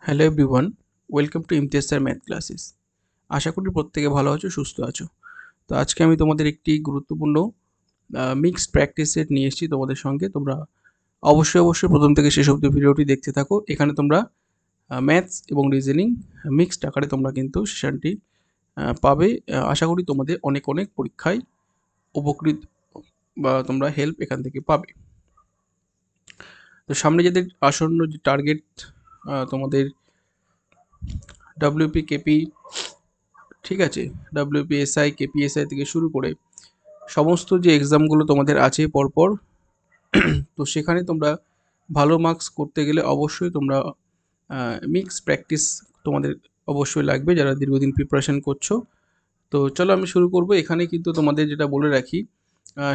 Hello everyone, welcome to Imtiaz sir math classes. আশা করি প্রত্যেকে ভালো আছো, সুস্থ আছো। তো আজকে আমি তোমাদের একটি গুরুত্বপূর্ণ মিক্সড প্র্যাকটিস সেট নিয়ে এসেছি তোমাদের সঙ্গে। তোমরা অবশ্যই প্রথম থেকে শেষ অবধি ভিডিওটি দেখতে থাকো। এখানে তোমরা ম্যাথস এবং রিজনিং মিক্সড আকারে তোমরা কিন্তু সেশনটি পাবে। আশা করি তোমাদের অনেক অনেক পরীক্ষায় উপকৃত বা তোমরা হেল্প এখান থেকে পাবে। তো সামনে যাদের আসন্ন যে টার্গেট তোমাদের ডব্লিউপি কেপি, ঠিক আছে, ডব্লিউপিএসআই কেপিএসআই থেকে শুরু করে সমস্ত যে এক্সামগুলো তোমাদের আছে পরপর, তো সেখানে তোমরা ভালো মার্কস করতে গেলে অবশ্যই তোমরা মিক্স প্র্যাকটিস তোমাদের অবশ্যই লাগবে যারা দীর্ঘদিন প্রিপারেশন করছো। তো চলো আমি শুরু করব। এখানে কিন্তু তোমাদের যেটা বলে রাখি,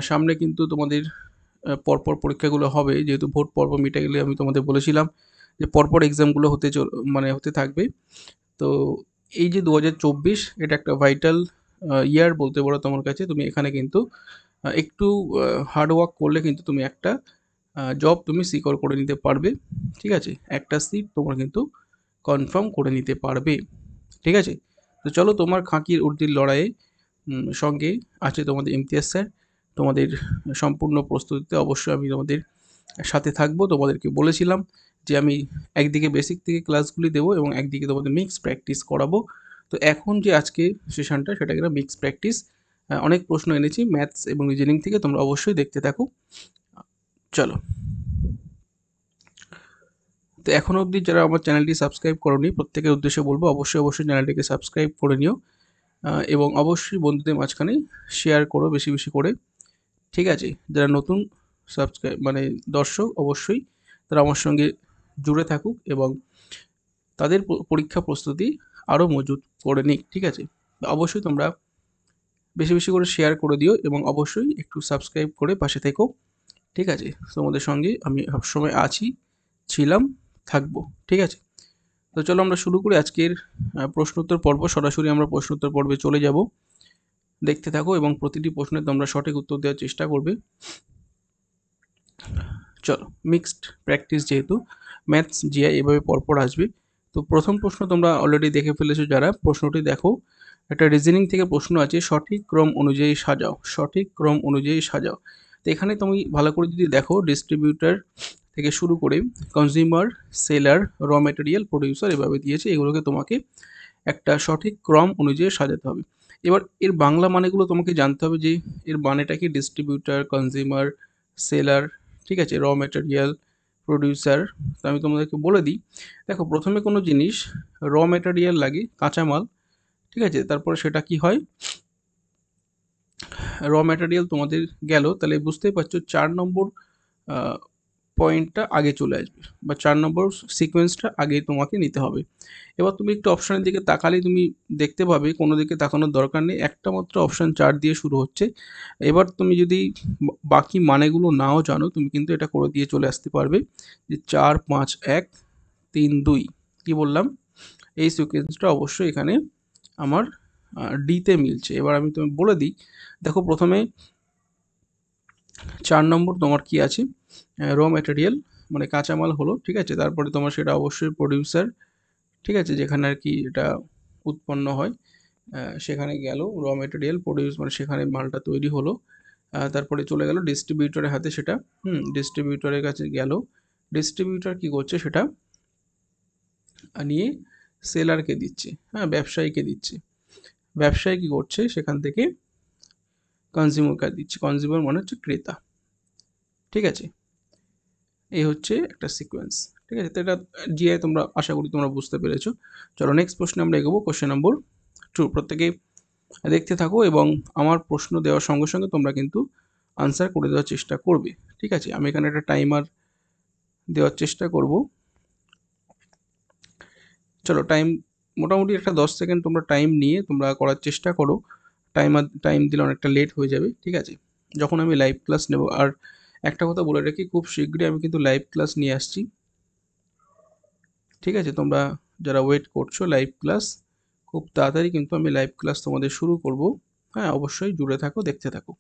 সামনে কিন্তু তোমাদের পরপর পরীক্ষাগুলো হবে, যেহেতু ভোট পর্ব মিটে গেলে আমি তোমাদের বলেছিলাম যে পরপর এক্সামগুলো হতে থাকবে। তো এই যে 2024 এটা একটা ভাইটাল ইয়ার বলতে পারো তোমার কাছে। তুমি এখানে কিন্তু একটু হার্ড ওয়ার্ক করলে কিন্তু তুমি একটা জব তুমি সিকিউর করে নিতে পারবে, ঠিক আছে? একটা সিট তোমরা কিন্তু কনফার্ম করে নিতে পারবে, ঠিক আছে? তো চলো, তোমার খাঁকির উর্দির লড়াইয়ে সঙ্গে আছে তোমাদের ইমতিয়াজ স্যার। তোমাদের সম্পূর্ণ প্রস্তুতিতে অবশ্যই আমি তোমাদের সাথে থাকবো। তোমাদেরকে বলেছিলাম যে আমি একদিকে বেসিক থেকে ক্লাসগুলি দেবো এবং একদিকে তোমাদের মিক্স প্র্যাকটিস করাবো। তো এখন যে আজকে সেশনটা সেটা কিন্তু মিক্স প্র্যাকটিস। অনেক প্রশ্ন এনেছি ম্যাথস এবং রিজনিং থেকে, তোমরা অবশ্যই দেখতে থাকো। চলো, তো এখনও অবধি যারা আমার চ্যানেলটি সাবস্ক্রাইব করোনি প্রত্যেকের উদ্দেশ্যে বলবো অবশ্যই চ্যানেলটিকে সাবস্ক্রাইব করে নিও, এবং অবশ্যই বন্ধুদের মাঝখানে শেয়ার করো বেশি বেশি করে, ঠিক আছে? যারা নতুন সাবস্ক্রাইব মানে দর্শক, অবশ্যই তারা আমার সঙ্গে জুড়ে থাকুক এবং তাদের পরীক্ষা প্রস্তুতি আরও মজবুত করে নিক, ঠিক আছে? অবশ্যই তোমরা বেশি বেশি করে শেয়ার করে দিও এবং অবশ্যই একটু সাবস্ক্রাইব করে পাশে থেকো, ঠিক আছে? তোমাদের সঙ্গে আমি সবসময় আছি, ছিলাম, থাকবো, ঠিক আছে? তো চলো আমরা শুরু করি আজকের প্রশ্নোত্তর পর্ব। সরাসরি আমরা প্রশ্নোত্তর পর্বে চলে যাব। দেখতে থাকো এবং প্রতিটি প্রশ্নের তোমরা সঠিক উত্তর দেওয়ার চেষ্টা করবে। চলো, মিক্সড প্র্যাকটিস যেহেতু ম্যাথস জিআই এভাবে পরপর আসবে। তো প্রথম প্রশ্ন তোমরা অলরেডি দেখে ফেলেছো যারা, প্রশ্নটি দেখো। একটা রিজনিং থেকে প্রশ্ন আছে, সঠিক ক্রম অনুযায়ী সাজাও, সঠিক ক্রম অনুযায়ী সাজাও। তো এখানে তুমি ভালো করে যদি দেখো, ডিস্ট্রিবিউটার থেকে শুরু করে কনজিউমার, সেলার, র মেটেরিয়াল, প্রডিউসার এভাবে দিয়েছে। এগুলোকে তোমাকে একটা সঠিক ক্রম অনুযায়ী সাজাতে হবে। এবার এর বাংলা মানেগুলো তোমাকে জানতে হবে যে এর মানেটা কি। ডিস্ট্রিবিউটার, কনজিউমার, সেলার, ঠিক আছে, র মেটেরিয়াল, প্রডিউসার। তো আমি তোমাদেরকে বলে দিই। দেখো, প্রথমে কোনো জিনিস র মেটেরিয়াল লাগে, কাঁচামাল, ঠিক আছে? তারপরে সেটা কি হয়, র ম্যাটেরিয়াল তোমাদের গেল, তাহলে বুঝতেই পারছো 4 নম্বর পয়েন্টটা আগে চলে আসবে বা 4 নম্বর সিকোয়েন্সটা আগে তোমাকে নিতে হবে। এবার তুমি একটু অপশানের দিকে তাকালেই তুমি দেখতে পাবে কোনো দিকে তাকানোর দরকার নেই, একটা মাত্র অপশান 4 দিয়ে শুরু হচ্ছে। এবার তুমি যদি বাকি মানেগুলো নাও জানো, তুমি কিন্তু এটা করে দিয়ে চলে আসতে পারবে যে 4 5 1 3 2। কি বললাম? এই সিকোয়েন্সটা অবশ্যই এখানে আমার ডিতে মিলছে। এবার আমি তুমি বলে দিই। দেখো, প্রথমে 4 নম্বর তোমার কি আছে, র ম্যাটেরিয়াল মানে কাঁচামাল হলো, ঠিক আছে? তারপরে তোমার সেটা অবশ্যই প্রডিউসার, ঠিক আছে, যেখানে আর কি এটা উৎপন্ন হয়, সেখানে গেল র ম্যাটেরিয়াল। প্রডিউস মানে সেখানে মালটা তৈরি হলো। তারপরে চলে গেল ডিস্ট্রিবিউটরের হাতে সেটা, ডিস্ট্রিবিউটরের কাছে গেল। ডিস্ট্রিবিউটর কি করছে, সেটা নিয়ে সেলারকে দিচ্ছে, হ্যাঁ, ব্যবসায়ীকে দিচ্ছে। ব্যবসায়ী কি করছে, সেখান থেকে কনজিউমারকে দিচ্ছে। কনজিউমার মানে হচ্ছে ক্রেতা, ঠিক আছে? এই হচ্ছে একটা সিকোয়েন্স, ঠিক আছে? তো এটা জিআই তোমরা আশা করি তোমরা বুঝতে পেরেছো। চলো নেক্সট প্রশ্নে আমরা এগোবো। Question number 2। প্রত্যেকে দেখতে থাকো এবং আমার প্রশ্ন দেওয়ার সঙ্গে সঙ্গে তোমরা কিন্তু আনসার করে দেওয়ার চেষ্টা করবে, ঠিক আছে? আমি এখানে একটা টাইমার দেওয়ার চেষ্টা করব। চলো, টাইম মোটামুটি একটা 10 সেকেন্ড তোমরা টাইম নিয়ে তোমরা করার চেষ্টা করো। টাইম দিলে অনেকটা লেট হয়ে যাবে, ঠিক আছে? যখন আমি লাইভ ক্লাস নেব। আর একটা কথা বলে রাখি, খুব শীঘ্রই আমি কিন্তু লাইভ ক্লাস নিয়ে আসছি, ঠিক আছে? তোমরা যারা ওয়েট করছো লাইভ ক্লাস, খুব তাড়াতাড়ি কিন্তু আমি লাইভ ক্লাস তোমাদের শুরু করব। হ্যাঁ, অবশ্যই জুড়ে থাকো, দেখতে থাকো।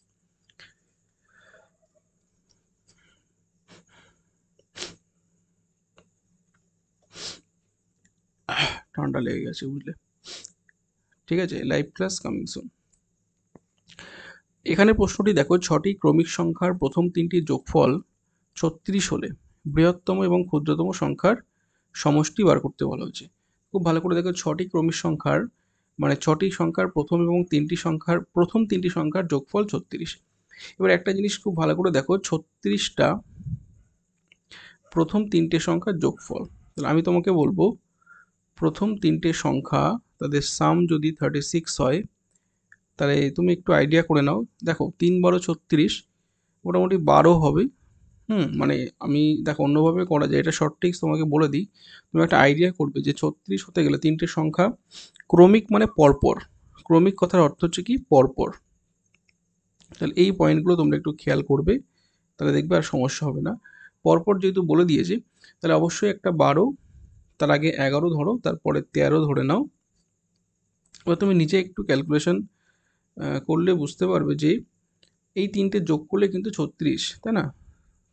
ঠান্ডা লেগে গেছে বুঝলে। ঠিক আছে, লাইভ ক্লাস কামিং সুন। এখানে প্রশ্নটি দেখো, 6টি ক্রমিক সংখ্যার প্রথম 3টি যোগফল 36 হলে বৃহত্তম এবং ক্ষুদ্রতম সংখ্যার সমষ্টি বার করতে বলা হয়েছে। খুব ভালো করে দেখো, 6টি ক্রমিক সংখ্যার মানে 6টি সংখ্যার প্রথম এবং 3টি সংখ্যার প্রথম 3টি সংখ্যার যোগফল 36। এবার একটা জিনিস খুব ভালো করে দেখো, 36টা প্রথম 3টে সংখ্যার যোগফল। তাহলে আমি তোমাকে বলবো, প্রথম 3টে সংখ্যা তাদের সাম যদি 36 হয়, তাহলে তুমি একটু আইডিয়া করে নাও। দেখো 3 12 36, মোটামুটি 12 হবে। মানে আমি দেখো অন্যভাবে করা যায়, এটা শর্ট ট্রিক্স তোমাকে বলে দিই। তুমি একটা আইডিয়া করবে যে 36 হতে গেলে 3টে সংখ্যা ক্রমিক মানে পরপর। ক্রমিক কথার অর্থ হচ্ছে কি পরপর। তাহলে এই পয়েন্টগুলো তোমরা একটু খেয়াল করবে, তাহলে দেখবে আর সমস্যা হবে না। পরপর যেহেতু বলে দিয়েছে, তাহলে অবশ্যই একটা 12, তার আগে 11 ধরো, তারপরে 13 ধরে নাও। এবার তুমি নিজে একটু ক্যালকুলেশন করলে বুঝতে পারবে যে এই 3টে যোগ করলে কিন্তু 36, তাই না?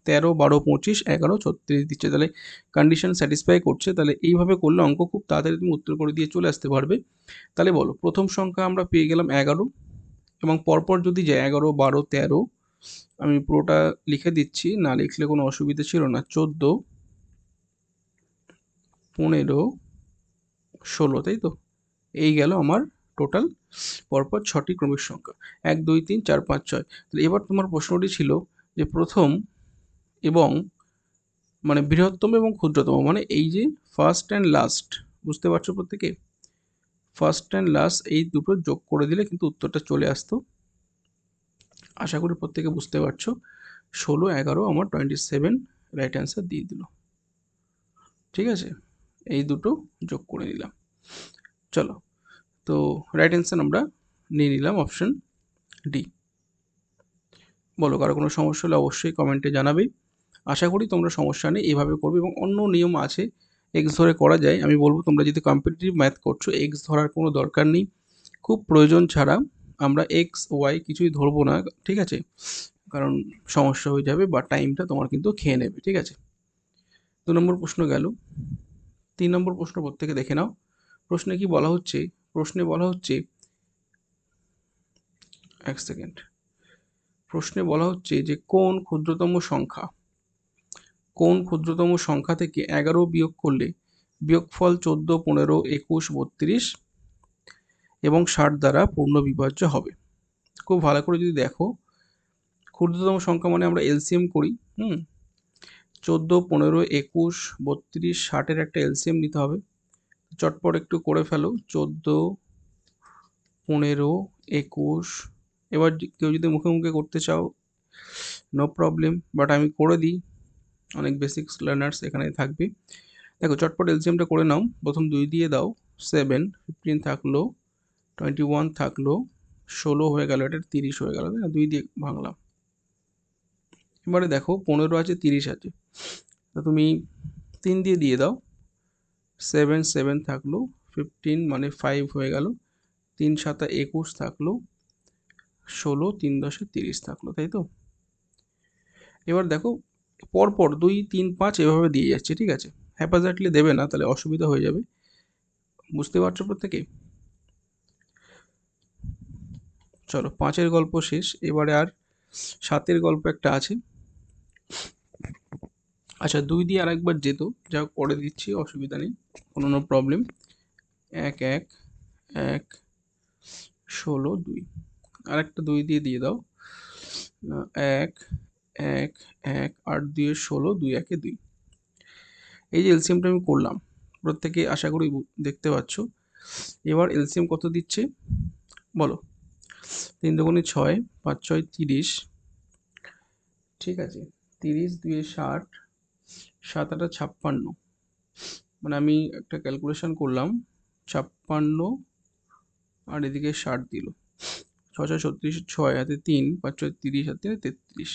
13 12 25 11 36 দিচ্ছে, তাহলে কন্ডিশন স্যাটিসফাই করছে। তাহলে এইভাবে করলে অঙ্ক খুব তাড়াতাড়ি তুমি উত্তর করে দিয়ে চলে আসতে পারবে। তাহলে বলো, প্রথম সংখ্যা আমরা পেয়ে গেলাম 11, এবং পরপর যদি যায় 11 12 13, আমি পুরোটা লিখে দিচ্ছি, না লিখলে কোনো অসুবিধা ছিল না। 14 15 16, তাই তো? এই গেল আমার টোটাল পরপর 6টি ক্রমিক সংখ্যা, 1 2 3 4 5 6। তাহলে এবার তোমার প্রশ্নটি ছিল যে প্রথম এবং মানে বৃহত্তম এবং ক্ষুদ্রতম, মানে এই যে ফার্স্ট অ্যান্ড লাস্ট, বুঝতে পারছো প্রত্যেকে? ফার্স্ট অ্যান্ড লাস্ট এই দুটো যোগ করে দিলে কিন্তু উত্তরটা চলে আসতো। আশা করি প্রত্যেকে বুঝতে পারছো। 16 11 আমার 27 রাইট অ্যান্সার দিয়ে দিল। ঠিক আছে, এই দুটো যোগ করে নিলাম। চলো, তো রাইট অ্যান্সার আমরা নিয়ে নিলাম অপশন ডি। বলো, কারো কোনো সমস্যা হলে অবশ্যই কমেন্টে জানাবে। আশা করি তোমরা সমস্যা নেই, এভাবে করবে। এবং অন্য নিয়ম আছে, এক্স ধরে করা যায়। আমি বলবো তোমরা যদি কম্পিটিটিভ ম্যাথ করছো, এক্স ধরার কোনো দরকার নেই। খুব প্রয়োজন ছাড়া আমরা এক্স ওয়াই কিছুই ধরবো না, ঠিক আছে? কারণ সমস্যা হয়ে যাবে বা টাইমটা তোমার কিন্তু খেয়ে নেবে। ঠিক আছে, 2 নম্বর প্রশ্ন গেল। 3 নম্বর প্রশ্ন প্রত্যেকে দেখে নাও। প্রশ্নে কি বলা হচ্ছে? প্রশ্নে বলা হচ্ছে, এক সেকেন্ড, প্রশ্নে বলা হচ্ছে যে কোন ক্ষুদ্রতম সংখ্যা থেকে 11 বিয়োগ করলে বিয়োগফল 14 15 21 32 এবং 60 দ্বারা পূর্ণ বিভাজ্য হবে। খুব ভালো করে যদি দেখো, ক্ষুদ্রতম সংখ্যা মানে আমরা এলসিএম করি। 14 15 21 32 60-এর একটা এলসিএম নিতে হবে। চটপট একটু করে ফেলো। 14 15 21, এবার কেউ যদি মুখে মুখে করতে চাও নো প্রবলেম, বাট আমি করে দিই, অনেক বেসিক্স লার্নার্স এখানে থাকবে। দেখো চটপট এলসিএমটা করে নাও। প্রথম 2 দিয়ে দাও, 7 15 থাকলো, 21 থাকলো, 16 হয়ে গেল, এটা 30 হয়ে গেল, তাই না? 2 দিয়ে ভাঙলাম। এবারে দেখো 15 আছে 30 আছে, তো তুমি 3 দিয়ে দাও, 7 7 থাকলো, 15 মানে 5 হয়ে গেল, 3 7 21 থাকলো, 16 3 10 30 থাকলো, তাই তো? এবার দেখো পরপর 2 3 5 এভাবে দিয়ে যাচ্ছে, ঠিক আছে? হ্যাপাজার্টলি দেবে না, তাহলে অসুবিধা হয়ে যাবে। বুঝতে পারছো প্রত্যেকে? চলো, 5-এর গল্প শেষ, এবারে আর 7-এর গল্প একটা আছে। আচ্ছা, 2 দিয়ে আরেকবার যেত, যা করে দিচ্ছি, অসুবিধা নেই, কোনো নো প্রবলেম। 1 1 1 16 2, আরেকটা 2 দিয়ে দাও, 1 1 1 8 2 16 2 1 2। এই যে এলসিএমটা আমি করলাম, প্রত্যেকে আশা করি দেখতে পাচ্ছ। এবার এলসিএম কত দিচ্ছে বলো? 3 দুগুণে 6, 5 6 30, ঠিক আছে? 30 2 60, 7 8 56, মানে আমি একটা ক্যালকুলেশন করলাম, 56 আর এদিকে 60 দিল, 6 6 36, 6 হাতে 3, 5 6 30, হাতে 33,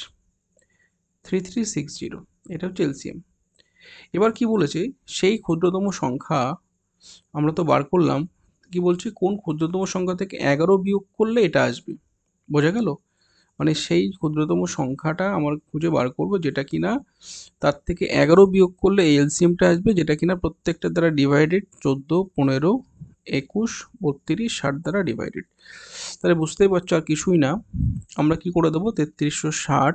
3360, এটা হচ্ছে এলসিএম। এবার কি বলেছে, সেই ক্ষুদ্রতম সংখ্যা আমরা তো বার করলাম, কি বলছে, কোন ক্ষুদ্রতম সংখ্যা থেকে 11 বিয়োগ করলে এটা আসবে। বোঝা গেল? মানে সেই ক্ষুদ্রতম সংখ্যাটা আমার খুঁজে বার করব, যেটা কিনা তার থেকে 11 বিয়োগ করলে এই এলসিএমটা আসবে, যেটা কিনা প্রত্যেকটা দ্বারা ডিভাইডেড 14, 15, 21, 32, 60 দ্বারা ডিভাইডেড। তাহলে বুঝতেই পারছো আর কিছুই না, আমরা কি করে দেবো, 3360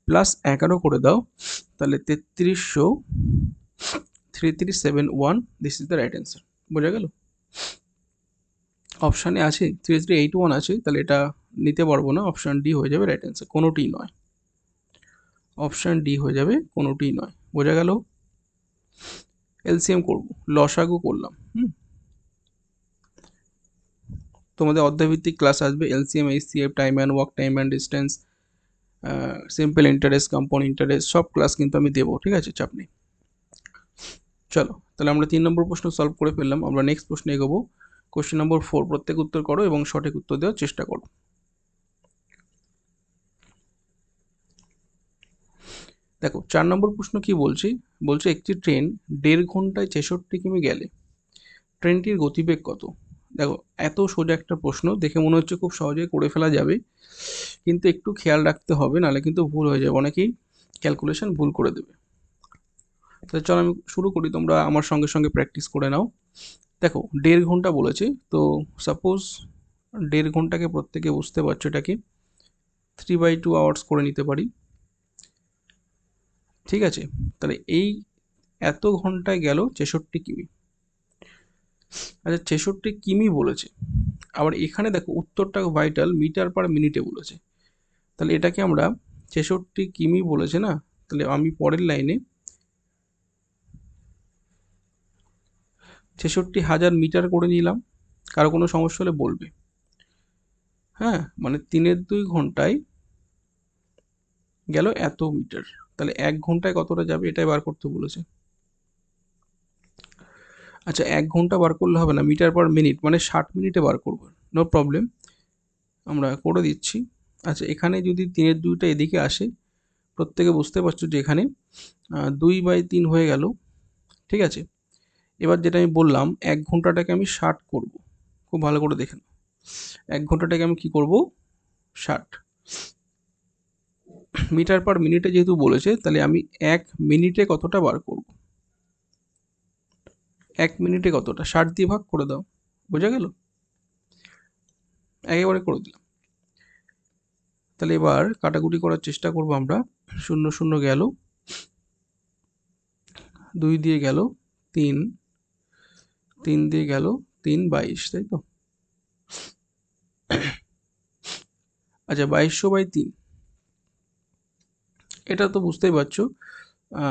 প্লাস 11 করে দাও, তাহলে 3300, 3371, this is the right answer. বোঝা গেল? অপশানে আছে 3381 আছে, তাহলে এটা নিতে পারবো না, অপশান ডি হয়ে যাবে রাইট অ্যান্সার, কোনোটিই নয়। অপশান ডি হয়ে যাবে, কোনোটিই নয়। বোঝা গেল? এলসিএম করব, লসাগু করলাম। তোমাদের অধ্যায়ভিত্তিক ক্লাস আসবে, LCM, HCF, time and work, time and distance, simple interest, compound interest, সব ক্লাস কিন্তু আমি দেবো, ঠিক আছে, চাপ নেই। চলো, তাহলে আমরা 3 নম্বর প্রশ্ন সলভ করে ফেললাম। আমরা নেক্সট প্রশ্নে এগোবো। কোশ্চেন নম্বর 4, প্রত্যেক উত্তর করো এবং সঠিক উত্তর দেওয়ার চেষ্টা করো। দেখো 4 নম্বর প্রশ্ন কি বলছে, বলছে একটি ট্রেন 1.5 ঘন্টায় 66 কিমি গেলে ট্রেনটির গতিবেগ কত? দেখো এত সোজা একটা প্রশ্ন দেখে মনে হচ্ছে খুব সহজেই করে ফেলা যাবে, কিন্তু একটু খেয়াল রাখতে হবে, নাহলে কিন্তু ভুল হয়ে যাবে, অনেকেই ক্যালকুলেশন ভুল করে দেবে। তাহলে চলো আমি শুরু করি, তোমরা আমার সঙ্গে সঙ্গে প্র্যাকটিস করে নাও। দেখো 1.5 ঘন্টা বলেছে, তো সাপোজ 1.5 ঘন্টাকে প্রত্যেকে বুঝতে পারছো এটাকে 3/2 আওয়ার্স করে নিতে পারি, ঠিক আছে। তাহলে এই এত ঘন্টায় গেল 66 কিমি। আচ্ছা 66 কিমি বলেছে, আবার এখানে দেখো উত্তরটা ভাইটাল, মিটার পার মিনিটে বলেছে, তাহলে এটাকে আমরা 66 কিমি বলেছে না, তাহলে আমি পরের লাইনে 66,000 মিটার করে নিলাম। কারো কোনো সমস্যা হলে বলবে। হ্যাঁ, মানে 3/2 ঘন্টায় গেল এত মিটার, তাহলে 1 ঘন্টায় কতটা যাবে এটাই বার করতে বলেছে। আচ্ছা 1 ঘন্টা বার করলে হবে না, মিটার পার মিনিট মানে 60 মিনিটে বার করবো, নো প্রবলেম, আমরা করে দিচ্ছি। আচ্ছা এখানে যদি 3/2টা এদিকে আসে, প্রত্যেকে বুঝতে পারছো যে এখানে 2/3 হয়ে গেল, ঠিক আছে। এবার যেটা আমি বললাম 1 ঘন্টাটাকে আমি 60 করব, খুব ভালো করে দেখে নাও, 1 ঘন্টাটাকে আমি কি করব, 60 মিটার পার মিনিটে যেহেতু বলেছে, তাহলে আমি 1 মিনিটে কতটা বার করব, 1 মিনিটে কতটা 60 দিয়ে ভাগ করে দাও, বোঝা গেল? একেবারে করে দিলাম। তাহলে এবার কাটাকুটি করার চেষ্টা করব আমরা, 0 0 গেল, 2 দিয়ে গেল 3, 3 দিয়ে গেল 3, 22, তাই তো? আচ্ছা 2200/3, এটা তো বুঝতেই পারছো,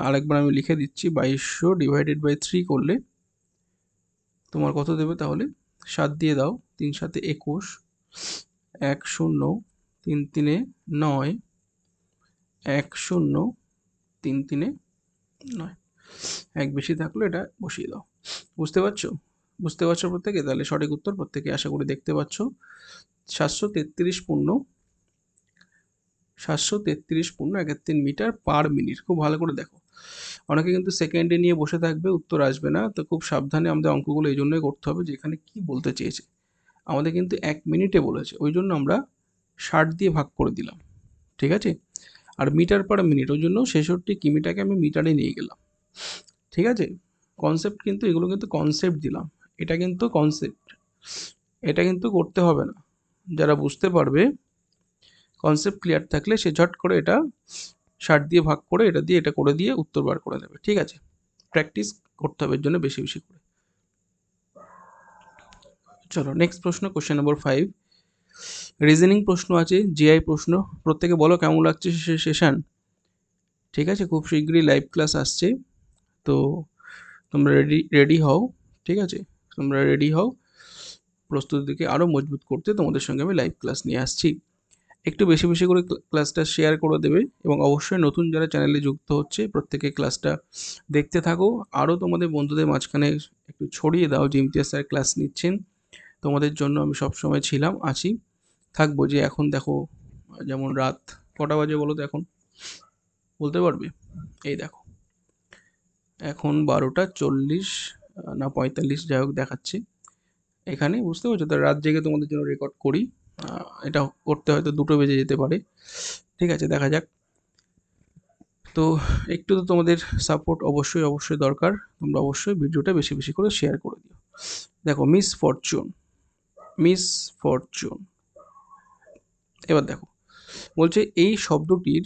আরেকবার আমি লিখে দিচ্ছি, 2200/3 করলে তোমার কত দেবে তাহলে, 7 দিয়ে দাও, 3 7 21, 1 0, 3 3 9, 1 0, 3 3 9, এক বেশি থাকলে এটা বসিয়ে দাও। বুঝতে পারছো? বুঝতে পারছো প্রত্যেকে? তাহলে সঠিক উত্তর প্রত্যেকে আশা করি দেখতে পাচ্ছ, 733.1 মিটার পার মিনিট। খুব ভালো করে দেখো, অনেকে কিন্তু সেকেন্ডে নিয়ে বসে থাকবে, উত্তর আসবে না, তো খুব সাবধানে আমাদের অঙ্কগুলো এই জন্যই করতে হবে যে এখানে কি বলতে চেয়েছে। আমাদের কিন্তু 1 মিনিটে বলেছে, ওই জন্য আমরা 60 দিয়ে ভাগ করে দিলাম, ঠিক আছে। আর মিটার পার মিনিট, ওই জন্য 66 কিমিটাকে আমি মিটারে নিয়ে গেলাম, ঠিক আছে। কনসেপ্ট কিন্তু এগুলো কিন্তু কনসেপ্ট দিলাম, এটা কিন্তু কনসেপ্ট, এটা কিন্তু করতে হবে না। যারা বুঝতে পারবে, কনসেপ্ট ক্লিয়ার থাকলে সে ঝট করে এটা 60 দিয়ে ভাগ করে এটা দিয়ে এটা করে দিয়ে উত্তর বার করে দেবে, ঠিক আছে। প্র্যাকটিস করতে হবে এর জন্য বেশি বেশি করে। চলো নেক্সট প্রশ্ন, কোশ্চেন নম্বর 5, রিজনিং প্রশ্ন আছে, জিআই প্রশ্ন। প্রত্যেকে বলো কেমন লাগছে সেশন, ঠিক আছে। খুব শীঘ্রই লাইভ ক্লাস আসছে, তো তোমরা রেডি হও, ঠিক আছে। তোমরা রেডি হও, প্রস্তুতিকে আরও মজবুত করতে তোমাদের সঙ্গে আমি লাইভ ক্লাস নিয়ে আসছি। একটু বেশি বেশি করে ক্লাসটা শেয়ার করে দেবে, এবং অবশ্যই নতুন যারা চ্যানেলে যুক্ত হচ্ছে প্রত্যেকে ক্লাসটা দেখতে থাকো, আরও তোমাদের বন্ধুদের মাঝখানে একটু ছড়িয়ে দাও যে ইমতিয়াজ স্যার ক্লাস নিচ্ছেন, তোমাদের জন্য আমি সবসময় ছিলাম, আছি, থাকবো। যে এখন দেখো যেমন রাত কটা বাজে বলো তো এখন, বলতে পারবে? এই দেখো এখন 12টা 40 না 45 যাই হোক দেখাচ্ছে এখানে, বুঝতে পারছো তো, রাত জেগে তোমাদের জন্য রেকর্ড করি, এটা করতে হয়তো 2টো বেজে যেতে পারে। ঠিক আছে, দেখা যাক। তো একটু তো তোমাদের সাপোর্ট অবশ্যই দরকার। তোমরা অবশ্যই ভিডিওটা বেশি বেশি করে শেয়ার করে দিও। দেখো মিস ফরচুন। এবার দেখো বলছে এই শব্দটির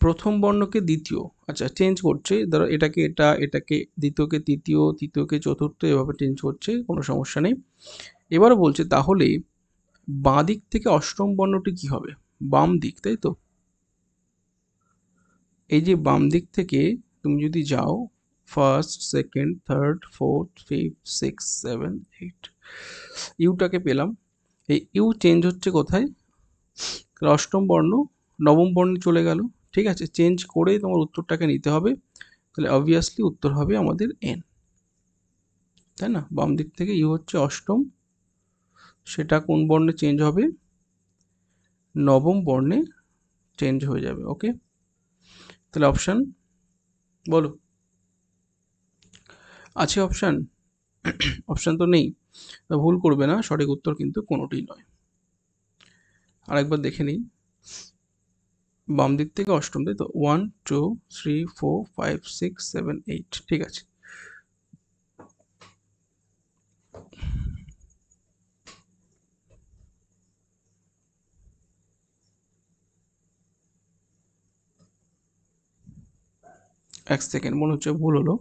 প্রথম বর্ণকে দ্বিতীয়, আচ্ছা চেঞ্জ করছে, ধরো এটাকে এটা, এটাকে দ্বিতীয়কে তৃতীয়, তৃতীয়কে চতুর্থ, এভাবে চেঞ্জ করছে, কোনো সমস্যা নেই। এবারও বলছে তাহলে বাঁ দিক থেকে অষ্টম বর্ণটি কি হবে? বাম দিক, তাই তো? এই যে বাম দিক থেকে তুমি যদি যাও, first, second, third, fourth, fifth, six, seven, eight, ইউটাকে পেলাম। এই ইউ চেঞ্জ হচ্ছে কোথায়? অষ্টম বর্ণ নবম বর্ণে চলে গেল। ঠিক আছে, চেঞ্জ করে তোমার উত্তরটাকে নিতে হবে। তাহলে অবভিয়াসলি উত্তর হবে আমাদের এন, তাই না? বাম দিক থেকে ইউ হচ্ছে অষ্টম, সেটা কোন বর্ণে চেঞ্জ হবে? নবম বর্ণে চেঞ্জ হয়ে যাবে। ওকে, তাহলে অপশান বলো, আছে অপশান? অপশান তো নেই, ভুল করবে না, সঠিক উত্তর কিন্তু কোনোটিই নয়। আরেকবার দেখে নিই, বাম দিক থেকে অষ্টম, তাই তো? 1 2 3 4 5 6 7 8, ঠিক আছে। এক সেকেন্ড, মনে হচ্ছে ভুল হলো।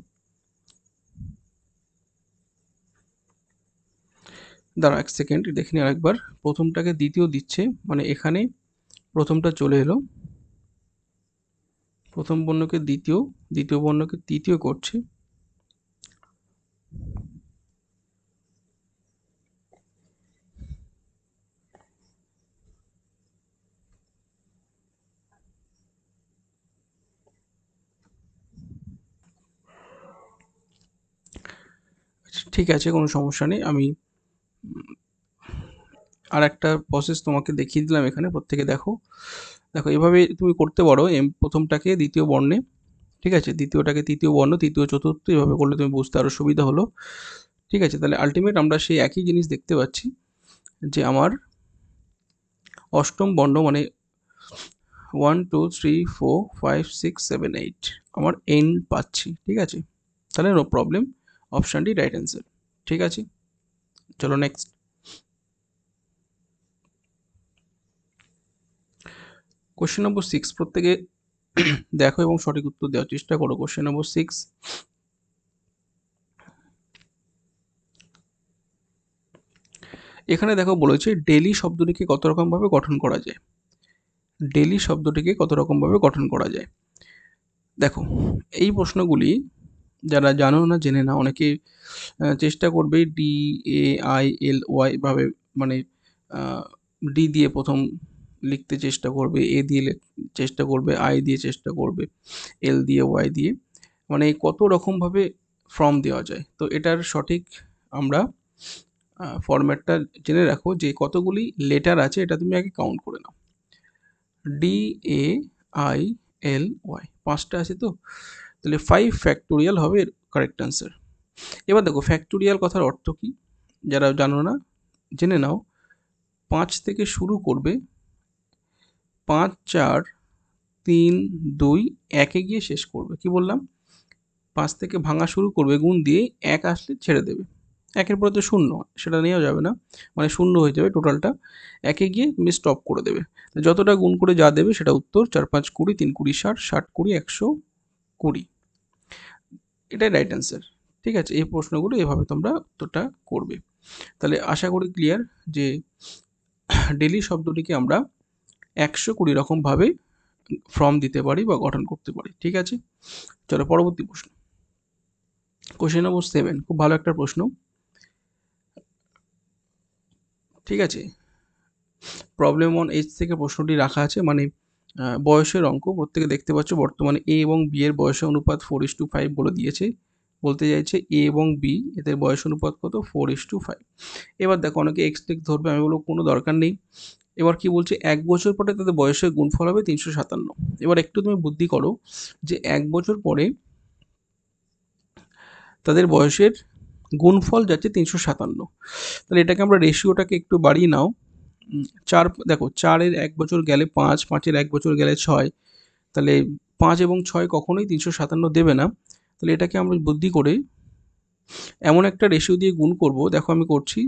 দাঁড়া এক সেকেন্ড, দেখে নি আরেকবার। প্রথমটাকে দ্বিতীয় দিচ্ছে, মানে এখানে প্রথমটা চলে এলো, প্রথম বর্ণকে দ্বিতীয়, দ্বিতীয় বর্ণকে তৃতীয় করছে। ঠিক আছে, কোনো সমস্যা নেই। আমি আর একটা প্রসেস তোমাকে দেখিয়ে দিলাম এখানে, প্রত্যেকে দেখো। দেখো এভাবে তুমি করতে পারো, প্রথমটাকে দ্বিতীয় বর্ণে, ঠিক আছে, দ্বিতীয়টাকে তৃতীয় বর্ণ, তৃতীয় চতুর্থ, এভাবে করলে তুমি বুঝতে আরো সুবিধা হলো। ঠিক আছে, তাহলে আলটিমেট আমরা সেই একই জিনিস দেখতে পাচ্ছি, যে আমার অষ্টম বর্ণ মানে 1 2 3 4 5 6 7 8 আমার এন পাচ্ছি। ঠিক আছে, তাহলে নো প্রবলেম, অপশানটি রাইট অ্যান্সার। ঠিক আছে, চলো নেক্সট। কোশ্চেন নম্বর 6 প্রত্যেকে দেখো এবং সঠিক উত্তর দেওয়ার চেষ্টা করো। কোশ্চেন নম্বর 6, এখানে দেখো বলেছে ডেলি শব্দটিকে কত রকম ভাবে গঠন করা যায়। ডেলি শব্দটিকে কত রকম ভাবে গঠন করা যায়। দেখো এই প্রশ্নগুলি যারা জানো না, জেনে না, অনেকে চেষ্টা করবে DAILY ভাবে, মানে ডি দিয়ে প্রথম লিখতে চেষ্টা করবে, এ দিয়ে চেষ্টা করবে, আই দিয়ে চেষ্টা করবে, এল দিয়ে, ওয়াই দিয়ে, মানে কত রকমভাবে ফর্ম দেওয়া যায়। তো এটার সঠিক আমরা ফরম্যাটটা জেনে রাখো, যে কতগুলি লেটার আছে এটা তুমি আগে কাউন্ট করে নাও। DAILY 5টা আছে তো, তাহলে 5 ফ্যাক্টোরিয়াল হবে কারেক্ট অ্যান্সার। এবার দেখো ফ্যাক্টোরিয়াল কথার অর্থ কি, যারা জানো না জেনে নাও। 5 থেকে শুরু করবে, 5 4 3 2 1-এ গিয়ে শেষ করবে। কি বললাম? 5 থেকে ভাঙা শুরু করবে, গুণ দিয়ে 1 আসলে ছেড়ে দেবে। 1-এর পরে তো শূন্য, সেটা নেওয়া যাবে না, মানে শূন্য হয়ে যাবে টোটালটা। 1-এ গিয়ে তুমি স্টপ করে দেবে। যতটা গুণ করে যা দেবে সেটা উত্তর। 4 5 20, 3 20 60, 60 20 120, এটাই রাইট অ্যান্সার। ঠিক আছে, এই প্রশ্নগুলো এভাবে তোমরা উত্তরটা করবে। তাহলে আশা করি ক্লিয়ার, যে ডেলি শব্দটিকে আমরা 120 রকমভাবে ফর্ম দিতে পারি বা গঠন করতে পারি। ঠিক আছে, চলো পরবর্তী প্রশ্ন। কোশ্চেন নম্বর 7, খুব ভালো একটা প্রশ্ন। ঠিক আছে, প্রবলেম অন এজ থেকে প্রশ্নটি রাখা আছে, মানে বয়সের অঙ্ক। প্রত্যেকে দেখতে পাচ্ছ বর্তমানে এ এবং বি এর বয়সের অনুপাত 4:5 বলে দিয়েছে। বলতে চাইছে এ এবং বি এদের বয়স অনুপাত কত? 4:5। এবার দেখো অনেকে এক্স ধরবে, আমি বলবো কোনো দরকার নেই। এবার কি বলছে, 1 বছর পরে তাদের বয়সের গুণফল হবে 357। এবার একটু তুমি বুদ্ধি করো, যে 1 বছর পরে তাদের বয়সের গুণফল যাচ্ছে 357, তাহলে এটাকে আমরা রেশিওটাকে একটু বাড়িয়ে নাও, চার দেখো, 4-এর 1 বছর গেলে 5, 5-এর 1 বছর গেলে 6, তাহলে 5 এবং 6 কখনোই 357 দেবে না। তাহলে এটাকে আমরা বুদ্ধি করে এমন একটা রেশিও দিয়ে গুণ করব, দেখো আমি করছি,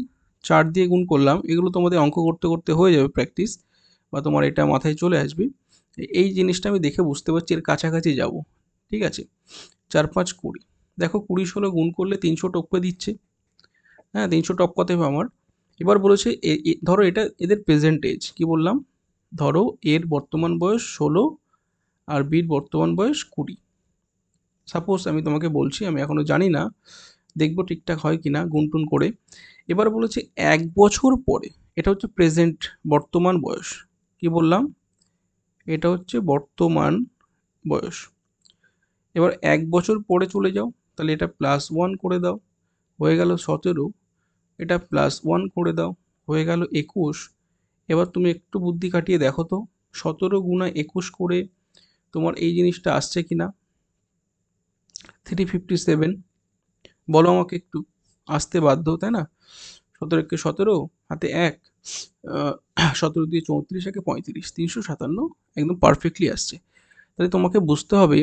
4 দিয়ে গুণ করলাম, এগুলো তোমাদের অঙ্ক করতে করতে হয়ে যাবে প্র্যাকটিস, বা তোমার এটা মাথায় চলে আসবে। এই জিনিসটা আমি দেখে বুঝতে পারছি এর কাছাকাছি যাব, ঠিক আছে। 4 5 20, দেখো 20 16 গুণ করলে 300 টপকে দিচ্ছে, হ্যাঁ 300 টপকাতে হবে আমার। এবার বলেছে ধরো এটা এদের প্রেজেন্ট এজ, কি বললাম, ধরো এর বর্তমান বয়স 16 আর বির বর্তমান বয়স 20। সাপোজ আমি তোমাকে বলছি, আমি এখনো জানি না, দেখবো ঠিকঠাক হয় কিনা গুনটুন করে। এবার বলেছে 1 বছর পরে, এটা হচ্ছে প্রেজেন্ট, বর্তমান বয়স, কি বললাম, এটা হচ্ছে বর্তমান বয়স। এবার 1 বছর পরে চলে যাও, তাহলে এটা +1 করে দাও, হয়ে গেল 17, এটা +1 করে দাও, হয়ে গেল 21। এবার তুমি একটু বুদ্ধি খাটিয়ে দেখো তো, 17 গুণা 21 করে তোমার এই জিনিসটা আসছে কিনা, 357, বলো আমাকে একটু, আসতে বাধ্য তাই না। 17 কে 17, হাতে 1, 17 দিয়ে 34, একে 35, 357 একদম পারফেক্টলি আসছে। তাহলে তোমাকে বুঝতে হবে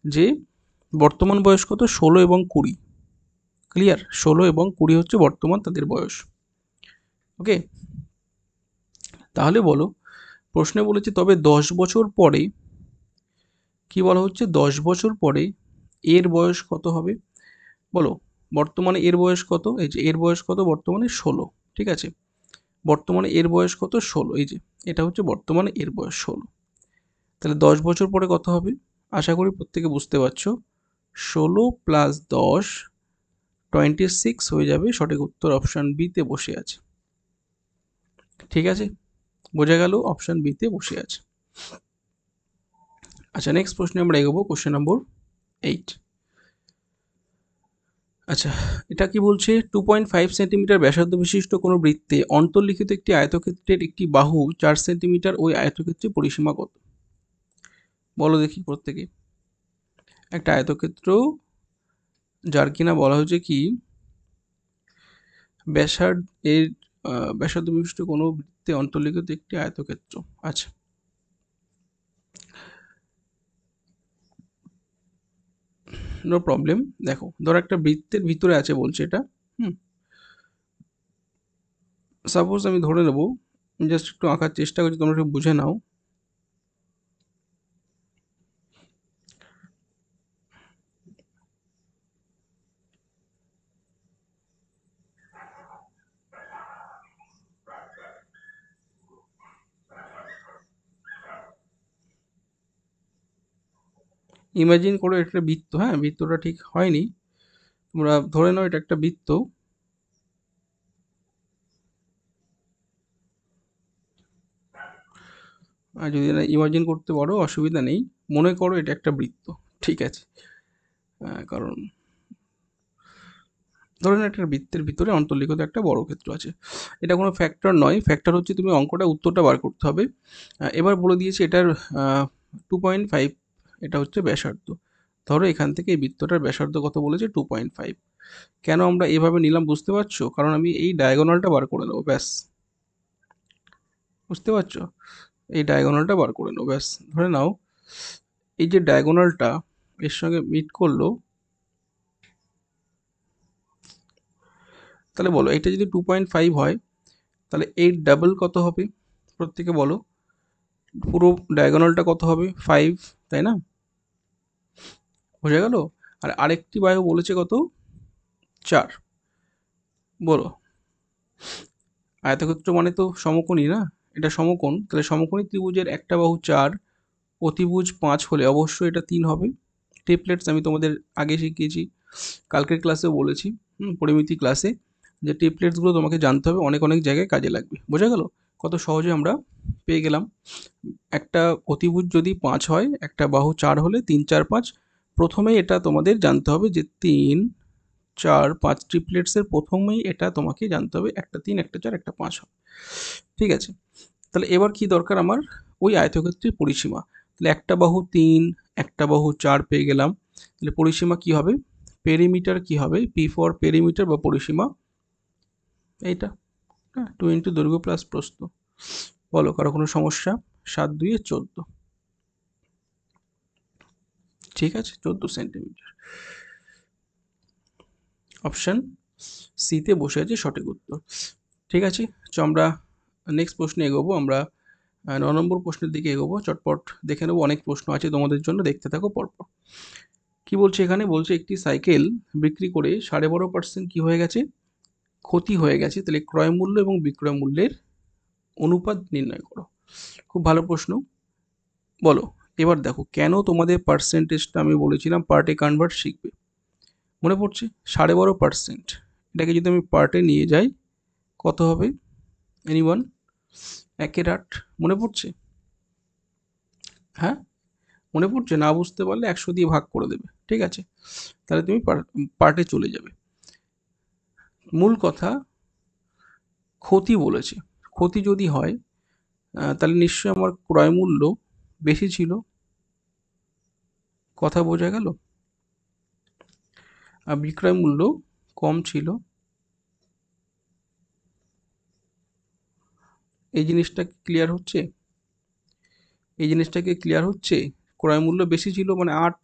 যে বর্তমান বয়স কত, 16 এবং 20, ক্লিয়ার, 16 এবং 20 হচ্ছে বর্তমান তাদের বয়স। ওকে, তাহলে বলো, প্রশ্নে বলেছে তবে 10 বছর পরে, কি বলা হচ্ছে, 10 বছর পরে এর বয়স কত হবে, বলো, বর্তমানে এর বয়স কত, এই যে এর বয়স কত বর্তমানে 16, ঠিক আছে, বর্তমানে এর বয়স কত 16, এই যে এটা হচ্ছে বর্তমানে এর বয়স 16, তাহলে 10 বছর পরে কত হবে, আশা করি প্রত্যেকে বুঝতে পারছো, 16 + 10 26 হয়ে যাবে, সঠিক উত্তর অপশান বিতে বসে আছে, ঠিক আছে, বোঝা গেল, অপশান বিতে বসে আছে। আচ্ছা, নেক্সট প্রশ্নে আমরা এগোবো, কোশ্চেন নম্বর 8। আচ্ছা, এটা কি বলছে, 2.5 সেন্টিমিটার ব্যাসার্ধ বিশিষ্ট কোনো বৃত্তে অন্তর্লিখিত একটি আয়তক্ষেত্রের একটি বাহু 4 সেন্টিমিটার, ওই আয়তক্ষেত্রের পরিসীমা কত, বলো দেখি প্রত্যেকে। একটা আয়তক্ষেত্র যার কিনা বলা হয়েছে কি ব্যাসার্ধের ব্যাসার্ধ বিশিষ্ট কোনো বৃত্তে অন্তর্লিখিত একটি আয়তক্ষেত্র। আচ্ছা, নো প্রবলেম, দেখো ধরো একটা বৃত্তের ভিতরে আছে বলছে এটা, সাপোজ আমি ধরে নেবো, জাস্ট একটু আঁকার চেষ্টা করছি, তোমরা একটু বুঝে নাও। ইমাজিন করো এটা একটা বৃত্ত, হ্যাঁ বৃত্তটা ঠিক হয়নি, তোমরা ধরে নাও এটা একটা বৃত্ত, আর যদি না ইমাজিন করতে পারো অসুবিধা নেই, মনে করো এটা একটা বৃত্ত, ঠিক আছে, কারণ ধরে নাও একটা বৃত্তের ভিতরে অন্তর্লিখিত একটা বর্গক্ষেত্র আছে, এটা কোনো ফ্যাক্টর নয়, ফ্যাক্টর হচ্ছে তুমি অঙ্কটা উত্তরটা বার করতে হবে। এবার বলে দিয়েছে এটার 2.5, এটা হচ্ছে ব্যাসার্ধ, ধরো এখান থেকে এই বৃত্তটার ব্যাসার্ধ কত বলেছে 2.5, কেন আমরা এভাবে নিলাম বুঝতে পারছো, কারণ আমি এই ডায়াগোনালটা বার করে নেবো, ব্যাস, বুঝতে পারছো, এই ডায়াগোনালটা বার করে নেবো ব্যাস, ধরে নাও এই যে ডায়াগোনালটা এর সঙ্গে মিট করলো, তাহলে বলো এটা যদি 2.5 হয়, তাহলে এই ডাবল কত হবে, প্রত্যেকে বলো, পুরো ডায়াগোনালটা কত হবে 5, তাই না, বোঝা গেল। আর আরেকটি বায়ু বলেছে কত 4, বলো, আয়তক্ষেত্র মানে তো সমকোণী না, এটা সমকোণ, তাহলে সমকোণী ত্রিভুজের একটা বাহু 4, অতিভুজ 5 হলে অবশ্যই এটা 3 হবে। ট্রিপলেটস আমি তোমাদের আগে শিখিয়েছি, কালকের ক্লাসেও বলেছি, পরিমিতি ক্লাসে, যে ট্রিপলেটসগুলো তোমাকে জানতে হবে, অনেক অনেক জায়গায় কাজে লাগবে, বোঝা গেল, কত সহজে আমরা পেয়ে গেলাম। একটা অতিভুজ যদি 5 হয়, একটা বাহু 4 হলে 3 4 5, প্রথমেই এটা তোমাদের জানতে হবে যে 3 4 5 ট্রিপলেটসের প্রথমেই এটা তোমাকে জানতে হবে, একটা 3 একটা 4 একটা 5 হবে, ঠিক আছে। তাহলে এবার কি দরকার আমার, ওই আয়তক্ষেত্রের পরিসীমা, তাহলে একটা বাহু 3 একটা বাহু 4 পেয়ে গেলাম, তাহলে পরিসীমা কি হবে, পেরিমিটার কি হবে, পি ফর পেরিমিটার বা পরিসীমা, এইটা, হ্যাঁ 2 ইন্টু দৈর্ঘ্য প্লাস প্রস্থ, বলো কারো কোনো সমস্যা? 7 2 14, ঠিক আছে, 14 সেন্টিমিটার। অপশান সিতে বসে আছে সঠিক উত্তর। ঠিক আছে, তো আমরা নেক্সট প্রশ্নে এগোবো। আমরা 9 নম্বর প্রশ্নের দিকে এগোবো। চটপট দেখে নেবো, অনেক প্রশ্ন আছে তোমাদের জন্য, দেখতে থাকো পরপর। কি বলছে এখানে? বলছে একটি সাইকেল বিক্রি করে 12.5% কি হয়ে গেছে? ক্ষতি হয়ে গেছে। তাহলে ক্রয় মূল্য এবং বিক্রয় মূল্যের অনুপাত নির্ণয় করো। খুব ভালো প্রশ্ন। বলো এবার দেখো, কেন তোমাদের পার্সেন্টেজটা আমি বলেছিলাম পার্টে কনভার্ট শিখবে। মনে পড়ছে? 12.5%, এটাকে যদি আমি পার্টে নিয়ে যাই কত হবে? এনিওয়ান? 1/8। মনে পড়ছে? হ্যাঁ, মনে পড়ছে? না বুঝতে পারলে 100 দিয়ে ভাগ করে দেবে, ঠিক আছে? তাহলে তুমি পার্টে চলে যাবে। মূল কথা, ক্ষতি বলেছে। ক্ষতি যদি হয় তাহলে নিশ্চয়ই আমার ক্রয় মূল্য বেশি ছিল। কথা বোঝা গেল? আর বিক্রয় মূল্য কম ছিল। এই জিনিসটা ক্লিয়ার হচ্ছে? এই জিনিসটা কি ক্লিয়ার হচ্ছে? ক্রয় মূল্য বেশি ছিল মানে 8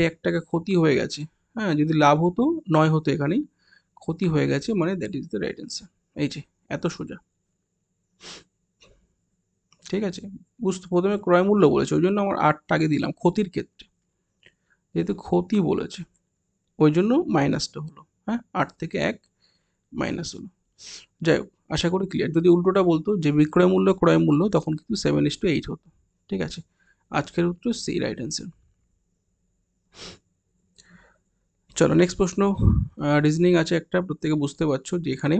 1 টাকা ক্ষতি হয়ে গেছে। হ্যাঁ, যদি লাভ হতো 9 হতো, এখানে ক্ষতি হয়ে গেছে, মানে that is the right answer. এই যে এত সোজা, ঠিক আছে? বুঝতে, প্রথমে ক্রয় মূল্য বলেছে ওই জন্য আমার 8 টাকে দিলাম ক্ষতির ক্ষেত্রে, যেহেতু ক্ষতি বলেছে ওই জন্য মাইনাসটা হলো। হ্যাঁ, 8 থেকে 1 মাইনাস হলো। যাই হোক, আশা করি ক্লিয়ার। যদি উল্টোটা বলতো যে বিক্রয় মূল্য ক্রয় মূল্য, তখন কিন্তু 7:8 হতো। ঠিক আছে, আজকের উত্তর সি, রাইট অ্যান্সার। চলো নেক্সট প্রশ্ন। রিজনিং আছে একটা, প্রত্যেকে বুঝতে পারছো যে এখানে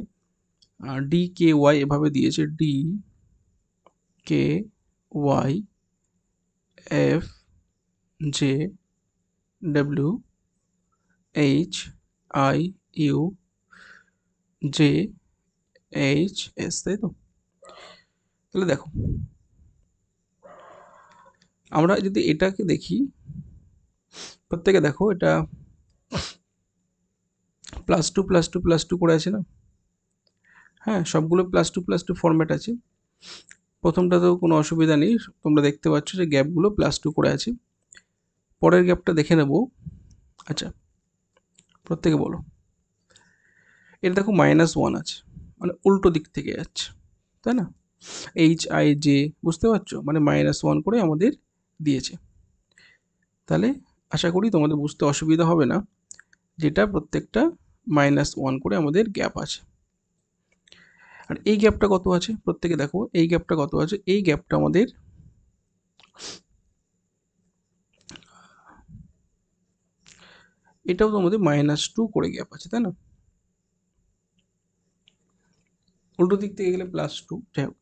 ডি কে ওয়াই এভাবে দিয়েছে, D K Y F J W H I U J H S, তাই তো? তাহলে দেখো, আমরা যদি এটাকে দেখি, প্রত্যেকে দেখো এটা +2 করে আছে না? হ্যাঁ, সবগুলো +2 ফরম্যাট আছে। প্রথমটাতেও কোনো অসুবিধা নেই, তোমরা দেখতে পাচ্ছ যে গ্যাপগুলো +2 করে আছে। পরের গ্যাপটা দেখে নেব। আচ্ছা, প্রত্যেকে বলো। এটা দেখো -1 আছে, মানে উল্টো দিক থেকে যাচ্ছে, তাই না? এইচ আই জে, বুঝতে পারছো? মানে -1 করে আমাদের দিয়েছে। তাহলে আশা করি তোমাদের বুঝতে অসুবিধা হবে না, যেটা প্রত্যেকটা -1 করে আমাদের গ্যাপ আছে। আর এই গ্যাপটা কত আছে প্রত্যেকে দেখো, এই গ্যাপটা কত আছে? এই গ্যাপটা আমাদের এটাও তো আমাদের -2 করে গ্যাপ আছে, তাই না? উল্টো দিক থেকে গেলে +2, যাই হোক।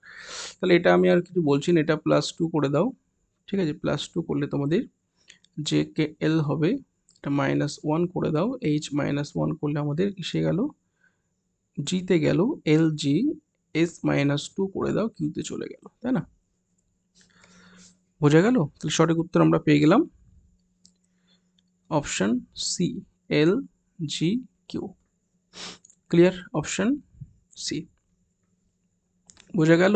তাহলে এটা আমি আর কিছু বলছি না, এটা +2 করে দাও। ঠিক আছে, +2 করলে তোমাদের জে কে এল হবে, এটা -1 করে দাও। এইচ -1 করলে আমাদের কিসে গেল? জিতে গেল। এল জি এস -2 করে দাও, কিউতে চলে গেল, তাই না? বোঝা গেল? তাহলে সঠিক উত্তর আমরা পেয়ে গেলাম option C, L G Q. Clear? Option C. বোঝা গেল?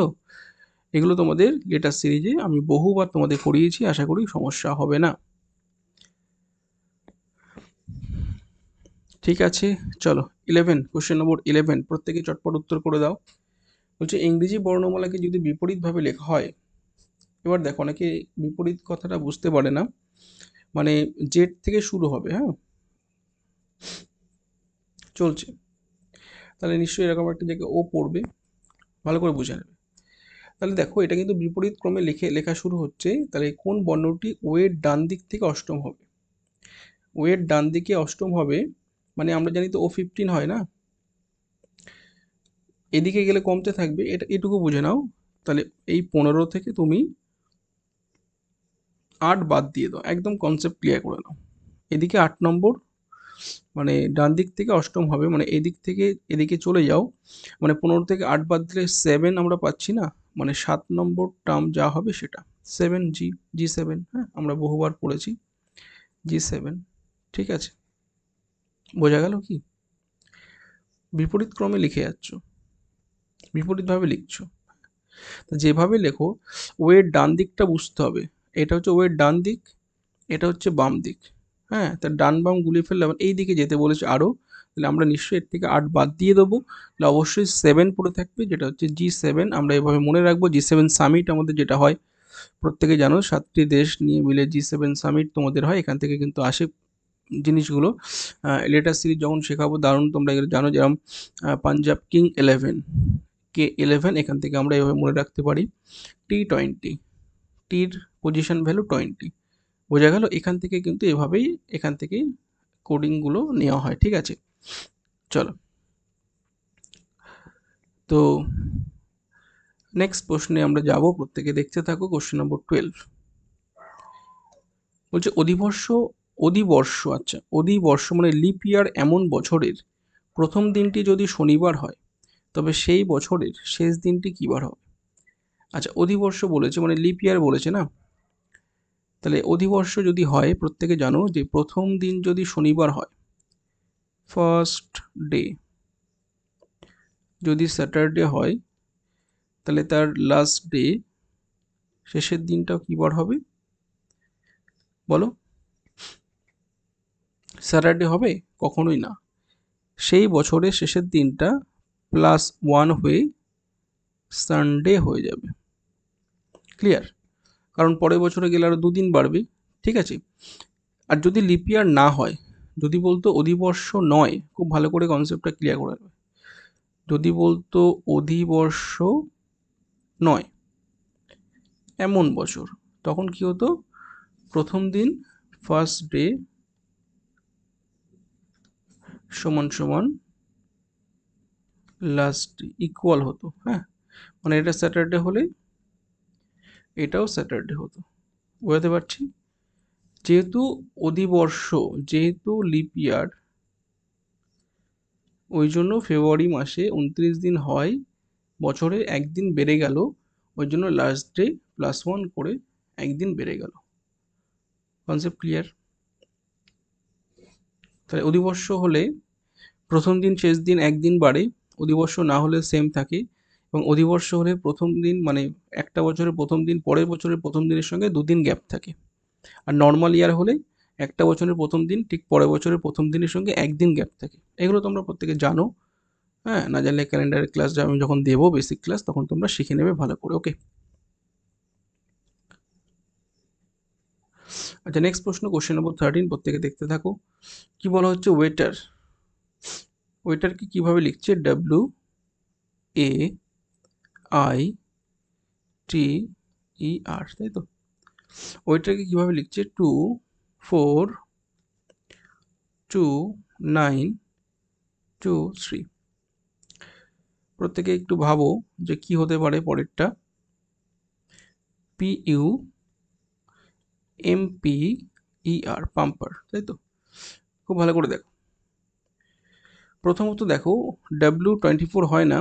এগুলো তোমাদের লেটার সিরিজে আমি বহুবার তোমাদের করিয়েছি, আশা করি সমস্যা হবে না। ঠিক আছে, চলো 11, কোশ্চেন নম্বর 11, প্রত্যেকে চটপট উত্তর করে দাও। বলছে ইংরেজি বর্ণমালাকে যদি বিপরীতভাবে লেখা হয়, এবার দেখো অনেকে বিপরীত কথাটা বুঝতে পারে না, মানে জেড থেকে শুরু হবে, হ্যাঁ, চলছে, তাহলে নিশ্চয়ই এরকম একটা জায়গায় ও পড়বে, ভালো করে বুঝে নেবে। তাহলে দেখো এটা কিন্তু বিপরীত ক্রমে লেখা শুরু হচ্ছে, তাহলে কোন বর্ণটি ওয়ের ডান দিক থেকে অষ্টম হবে? ওয়ের ডান দিকে অষ্টম হবে, মানে আমরা জানি তো O15 হয় না, এদিকে গেলে কমতে থাকবে, এটা এটুকু বুঝে নাও। তাহলে এই 15 থেকে তুমি 8 বাদ দিয়ে দাও, একদম কনসেপ্ট ক্লিয়ার করে নাও। এদিকে 8 নম্বর, মানে ডান দিক থেকে অষ্টম হবে, মানে এদিক থেকে এদিকে চলে যাও, মানে 15 থেকে 8 বাদ দিলে 7 আমরা পাচ্ছি না, মানে 7 নম্বর টার্ম যা হবে সেটা 7G, G7, হ্যাঁ, আমরা বহুবার পড়েছি G7। ঠিক আছে, বোঝা গেল কি? বিপরীত ক্রমে লিখে যাচ্ছ, বিপরীতভাবে লিখছো, তো যেভাবে লেখো ওয়ের ডান দিকটা বুঝতে হবে, এটা হচ্ছে ওয়ের ডান দিক, এটা হচ্ছে বাম দিক। হ্যাঁ, তার ডান বাম গুলিয়ে ফেললে আবার এই দিকে যেতে বলেছে আরও, তাহলে আমরা নিশ্চয়ই এর থেকে 8 বাদ দিয়ে দেবো, তাহলে অবশ্যই 7 পড়ে থাকবে, যেটা হচ্ছে G7। আমরা এভাবে মনে রাখবো, G7 সামিট আমাদের যেটা হয়, প্রত্যেকে জানো 7টি দেশ নিয়ে মিলে G7 সামিট তোমাদের হয়, এখান থেকে কিন্তু আসে জিনিসগুলো। লেটার সিরিজ যখন শেখাবো দারুণ, তোমরা এগুলো জানো, যেরকম পাঞ্জাব কিং 11, K11, এখান থেকে আমরা এভাবে মনে রাখতে পারি T20, টির পজিশন ভ্যালু 20। বোঝা গেল? এখান থেকে কিন্তু এভাবেই এখান থেকে কোডিংগুলো নেওয়া হয়, ঠিক আছে? চলো, তো নেক্সট প্রশ্নে আমরা যাব, প্রত্যেকে দেখতে থাকো। কোশ্চেন নম্বর 12 বলছে অধিবর্ষ মানে লিপ ইয়ার এমন বছরের প্রথম দিনটি যদি শনিবার হয় তবে সেই বছরের শেষ দিনটি কী বার হবে? আচ্ছা, অধিবর্ষ বলেছে মানে লিপ ইয়ার বলেছে না, তাহলে অধিবর্ষ যদি হয়, প্রত্যেকে জানো যে প্রথম দিন যদি শনিবার হয়, ফার্স্ট ডে যদি স্যাটারডে হয়, তাহলে তার লাস্ট ডে, শেষের দিনটাও কী বার হবে বলো? স্যাটারডে হবে? কখনোই না। সেই বছরের শেষের দিনটা +1 হয়ে সানডে হয়ে যাবে। ক্লিয়ার? কারণ পরের বছরে গেলে আরও 2 দিন বাড়বে, ঠিক আছে? আর যদি লিপ ইয়ার না হয়, যদি বলতো অধিবর্ষ নয়, খুব ভালো করে কনসেপ্টটা ক্লিয়ার করে নেবে, যদি বলতো অধিবর্ষ নয় এমন বছর, তখন কি হতো? প্রথম দিন ফার্স্ট ডে সমান সমান লাস্ট ইকুয়াল হতো। হ্যাঁ, মানে এটা স্যাটারডে হলে এটাও স্যাটারডে হতো। বোঝাতে পারছি? যেহেতু অধিবর্ষ, যেহেতু লিপ ইয়ার, ওই জন্য ফেব্রুয়ারি মাসে 29 দিন হয়, বছরে একদিন বেড়ে গেল, ওই জন্য লাস্ট ডে +1 করে একদিন বেড়ে গেল। Concept clear? তাহলে অধিবর্ষ হলে প্রথম দিন শেষ দিন একদিন বাড়ে, অধিবর্ষ না হলে সেম থাকে, এবং অধিবর্ষ হলে প্রথম দিন মানে একটা বছরের প্রথম দিন পরের বছরের প্রথম দিনের সঙ্গে 2 দিন গ্যাপ থাকে। আর নর্মাল ইয়ার হলে একটা বছরের প্রথম দিন ঠিক পরের বছরের প্রথম দিনের সঙ্গে একদিন গ্যাপ থাকে। এগুলো তোমরা প্রত্যেকে জানো। হ্যাঁ, না জানলে ক্যালেন্ডারের ক্লাস আমি যখন দেবো বেসিক ক্লাস, তখন তোমরা শিখে নেবে ভালো করে। ওকে, আচ্ছা নেক্সট প্রশ্ন, কোশ্চেন নম্বর 13, প্রত্যেকে দেখতে থাকো। কি বলা হচ্ছে? ওয়েটার, ওয়েটারকে কিভাবে লিখছে? WAITER, তাই তো? ওয়েটারকে কিভাবে লিখছে? 2 4 2 9 2 3। প্রত্যেকে একটু ভাবো যে কি হতে পারে পরেরটা। PUMPER, পাম্পার, তাই তো? খুব ভালো করে দেখো। প্রথমত দেখো, W24 হয় না,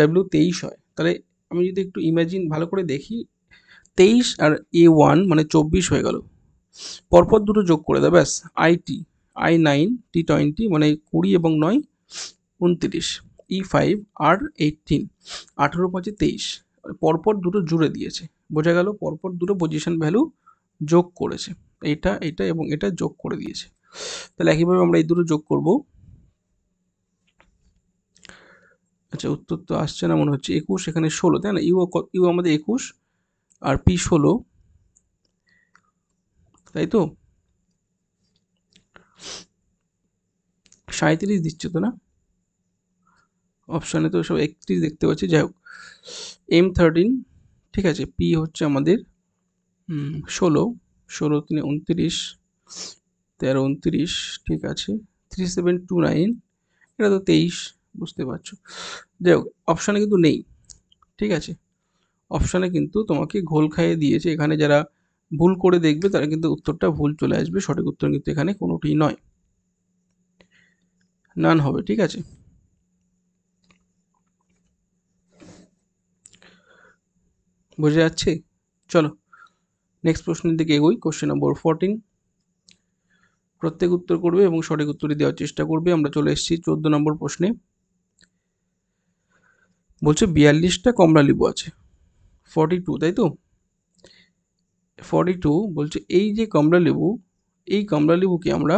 W23 হয়। তাহলে আমি যদি একটু ইমাজিন ভালো করে দেখি, 23 আর A1 মানে 24 হয়ে গেল, পরপর দুটো যোগ করে দাও, ব্যাস। I9 T20 মানে 20 এবং 9 29, E5 আর 18, 18 5 23, পরপর দুটো জুড়ে দিয়েছে। বোঝা গেল? পরপর দুটো পজিশন ভ্যালু যোগ করেছে, এটা এটা এবং এটা যোগ করে দিয়েছে। তাহলে একইভাবে আমরা এই দুটো যোগ করব। আচ্ছা, উত্তর তো আসছে না মনে হচ্ছে। 21, এখানে 16, তাই না? ইউ আমাদের 21 আর P 16, তাই তো? 37 দিচ্ছে তো না? অপশানে তো সব 31 দেখতে পাচ্ছি। যাই হোক, M13, ঠিক আছে। P হচ্ছে আমাদের 16, 16 3 29, 13 29, ঠিক আছে। 3729, এটা তো 23, বুঝতে পারছো? যাই হোক, অপশানে কিন্তু নেই, ঠিক আছে? অপশানে কিন্তু তোমাকে ঘোল খাইয়ে দিয়েছে। এখানে যারা ভুল করে দেখবে তারা কিন্তু উত্তরটা ভুল চলে আসবে, সঠিক উত্তর কিন্তু এখানে কোনোটিই নয়, নান হবে, ঠিক আছে? বোঝা যাচ্ছে? চলো নেক্সট প্রশ্নের দিকে এগোই। কোশ্চেন নম্বর 14, প্রত্যেক উত্তর করবে এবং সঠিক উত্তরই দেওয়ার চেষ্টা করবে। আমরা চলে এসেছি 14 নম্বর প্রশ্নে। বলছে 42টা কমলা লেবু আছে, 42, তাই তো? 42 বলছে এই যে কমলা লেবু, এই কমলা লেবুকে আমরা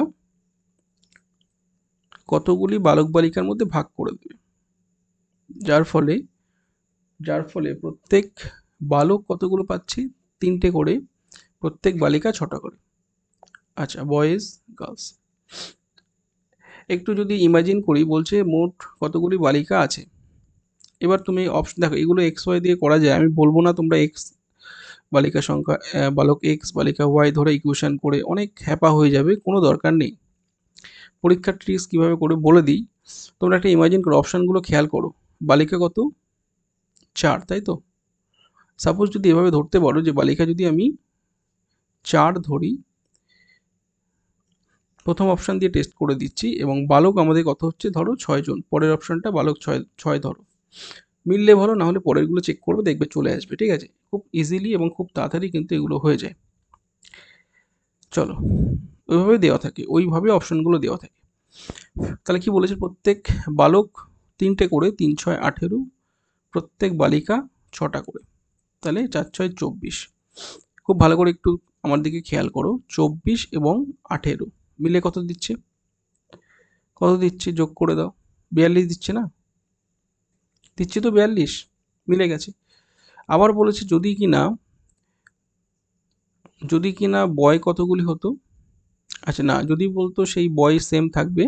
কতগুলি বালক বালিকার মধ্যে ভাগ করে দেবে, যার ফলে প্রত্যেক বালক কতগুলো পাচ্ছি, 3টে করে, প্রত্যেক বালিকা 6টা করে। আচ্ছা, বয়েজ গার্লস। একটু যদি ইমাজিন করি, বলছে মোট কতগুলি বালিকা আছে। এবার তুমি অপশন দেখো, এগুলো এক্স ওয়াই দিয়ে করা যায়, আমি বলবো না তোমরা এক্স বালিকা সংখ্যা, বালক এক্স বালিকা ওয়াই ধরে ইকুয়েশন করে অনেক হ্যাপা হয়ে যাবে, কোনো দরকার নেই। পরীক্ষার ট্রিক্স কীভাবে করে বলে দিই, তোমরা একটা ইমাজিন করো, অপশানগুলো খেয়াল করো। বালিকা কত, 4, তাই তো? সাপোজ যদি এভাবে ধরতে পারো যে বালিকা যদি আমি 4 ধরি, প্রথম অপশান দিয়ে টেস্ট করে দিচ্ছি, এবং বালক আমাদের কত হচ্ছে, ধরো 6 জন, পরের অপশানটা বালক 6 ধরো, মিললে ভালো, না হলে পরেরগুলো চেক করবে, দেখবে চলে আসবে, ঠিক আছে? খুব ইজিলি এবং খুব তাড়াতাড়ি কিন্তু এগুলো হয়ে যায়। চলো, ওইভাবে দেওয়া থাকে, ওইভাবে অপশানগুলো দেওয়া থাকে। তাহলে কি বলেছে, প্রত্যেক বালক 3টে করে, 3 6 18, প্রত্যেক বালিকা 6টা করে, তাহলে 4 6 24। খুব ভালো করে একটু আমার দিকে খেয়াল করো, 24 এবং 18 মিলে কত দিচ্ছে, কত দিচ্ছে, যোগ করে দাও। 42 দিচ্ছে না, দিচ্ছে তো 42, মিলে গেছে। আবার বলেছে যদি কিনা বয় কতগুলি হতো, আচ্ছা না, যদি বলতো সেই বয় সেম থাকবে,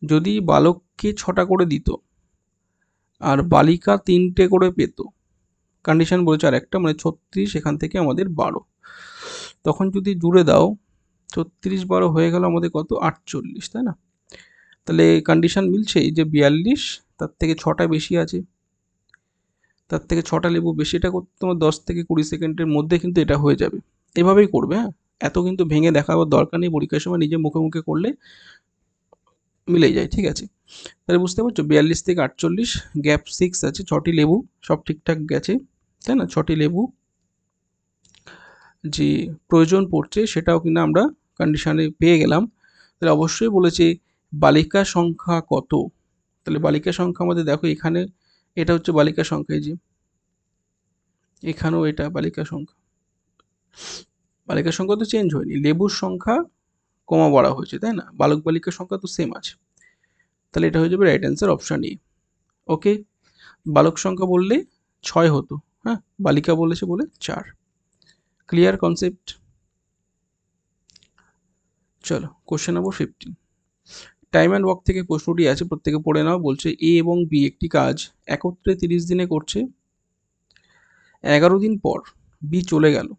যদি বালককে 6টা করে দিত আর বালিকা 3টে করে পেত, কন্ডিশন বলেছে আর একটা, মানে 36, এখান থেকে আমাদের 12, তখন যদি জুড়ে দাও 36 12 হয়ে গেল আমাদের কত, 48, তাই না? তাহলে কন্ডিশন মিলছে, এই যে 42, তার থেকে 6টা বেশি আছে, তার থেকে 6টা লেবু বেশি, এটা করতে তোমার 10 থেকে 20 সেকেন্ডের মধ্যে কিন্তু এটা হয়ে যাবে। এভাবেই করবে, হ্যাঁ, এত কিন্তু ভেঙে দেখাবার দরকার নেই, পরীক্ষার সময় নিজে মুখে মুখে করলে মিলে যায়, ঠিক আছে? তাহলে বুঝতে পারছো, 42 থেকে 48, গ্যাপ 6 আছে, 6টি লেবু, সব ঠিকঠাক গেছে, তাই না? 6টি লেবু যে প্রয়োজন পড়ছে সেটাও কিনা আমরা কন্ডিশনে পেয়ে গেলাম। তাহলে অবশ্যই বলেছে বালিকা সংখ্যা কত, তাহলে বালিকা সংখ্যা আমাদের দেখো এখানে, এটা হচ্ছে বালিকা সংখ্যা, এই যে এখানেও এটা বালিকা সংখ্যা, বালিকার সংখ্যা তো চেঞ্জ হয়নি, লেবুর সংখ্যা কমা বাড়া হয়েছে, তাই না? বালক বালিকার সংখ্যা তো সেম আছে, তাহলে এটা হয়ে যাবে রাইট অ্যান্সার, অপশান এ। ওকে, বালক সংখ্যা বললে 6 হতো, হ্যাঁ, বালিকা বলেছে বলে 4। Clear concept? চলো, question number 15। Time and work থেকে প্রশ্নটি আছে, প্রত্যেকে পড়ে নাও। বলছে এ এবং বি একটি কাজ একত্রে 30 দিনে করছে, 11 দিন পর বি চলে গেল,